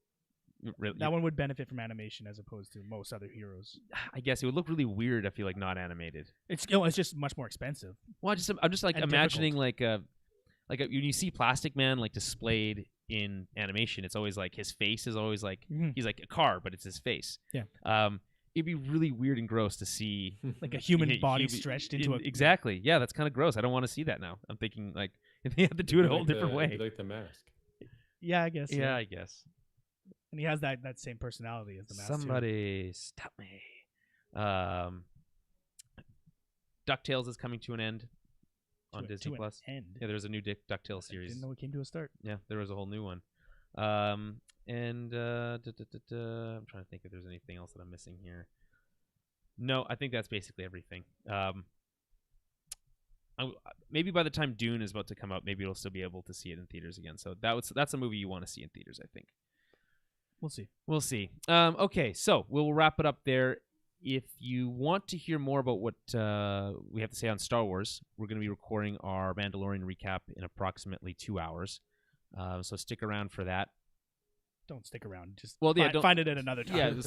Really, That one would benefit from animation as opposed to most other heroes. I guess it would look really weird. I feel like not animated. It's just much more expensive. Well, I'm just like And imagining when you see Plastic Man like displayed in animation, it's always like his face is always like he's like a car, but it's his face. Yeah. It'd be really weird and gross to see Like a human body stretched into a exactly. Yeah, that's kind of gross. I don't want to see that now. I'm thinking like if they had to do it a whole different way. Like the mask. Yeah, I guess. Yeah, I guess. And he has that same personality as the mask. Somebody stop me. DuckTales is coming to an end on Disney Plus. End. Yeah, there's a new DuckTales I series. didn't know it came to a start. Yeah, there was a whole new one. I'm trying to think if there's anything else that I'm missing here. No, I think that's basically everything. Maybe by the time Dune is about to come out, maybe you'll still be able to see it in theaters again. So that's a movie you want to see in theaters, I think. We'll see. We'll see. Okay, so we'll wrap it up there. If you want to hear more about what we have to say on Star Wars, we're going to be recording our Mandalorian recap in approximately 2 hours. So stick around for that. Don't stick around. Just find it at another time.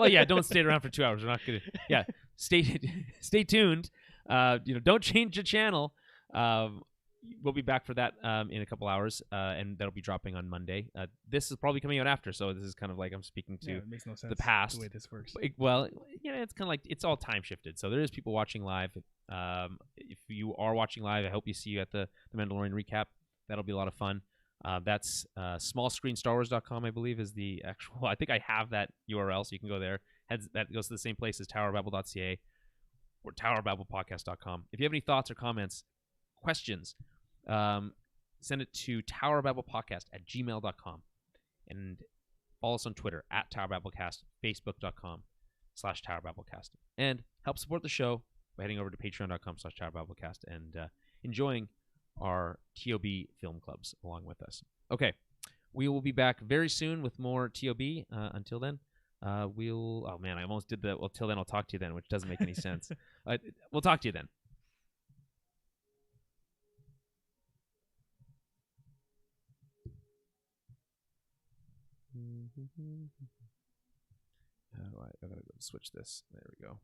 Yeah, don't stay around for 2 hours. We're not going to. Yeah, stay tuned. Don't change the channel. We'll be back for that in a couple hours, and that'll be dropping on Monday. This is probably coming out after, so this is kind of like I'm speaking to it makes no sense the past. The way this works. It's kind of like it's all time shifted. So there is people watching live. If you are watching live, I hope you see you at the Mandalorian recap. That'll be a lot of fun. That's smallscreenstarwars.com, I believe, is the actual. I think I have that URL, so you can go there. That goes to the same place as towerbabble.ca or towerbabblepodcast.com. If you have any thoughts or comments, questions, send it to towerbabblepodcast@gmail.com, and follow us on Twitter @towerbabblecast, facebook.com/towerbabblecast, and help support the show by heading over to patreon.com/towerbabblecast and enjoying our TOB film clubs along with us. Okay, we will be back very soon with more TOB. Until then, we'll. Oh man, I almost did the. Well, till then, I'll talk to you then, which doesn't make any sense. We'll talk to you then. I gotta go switch this. There we go.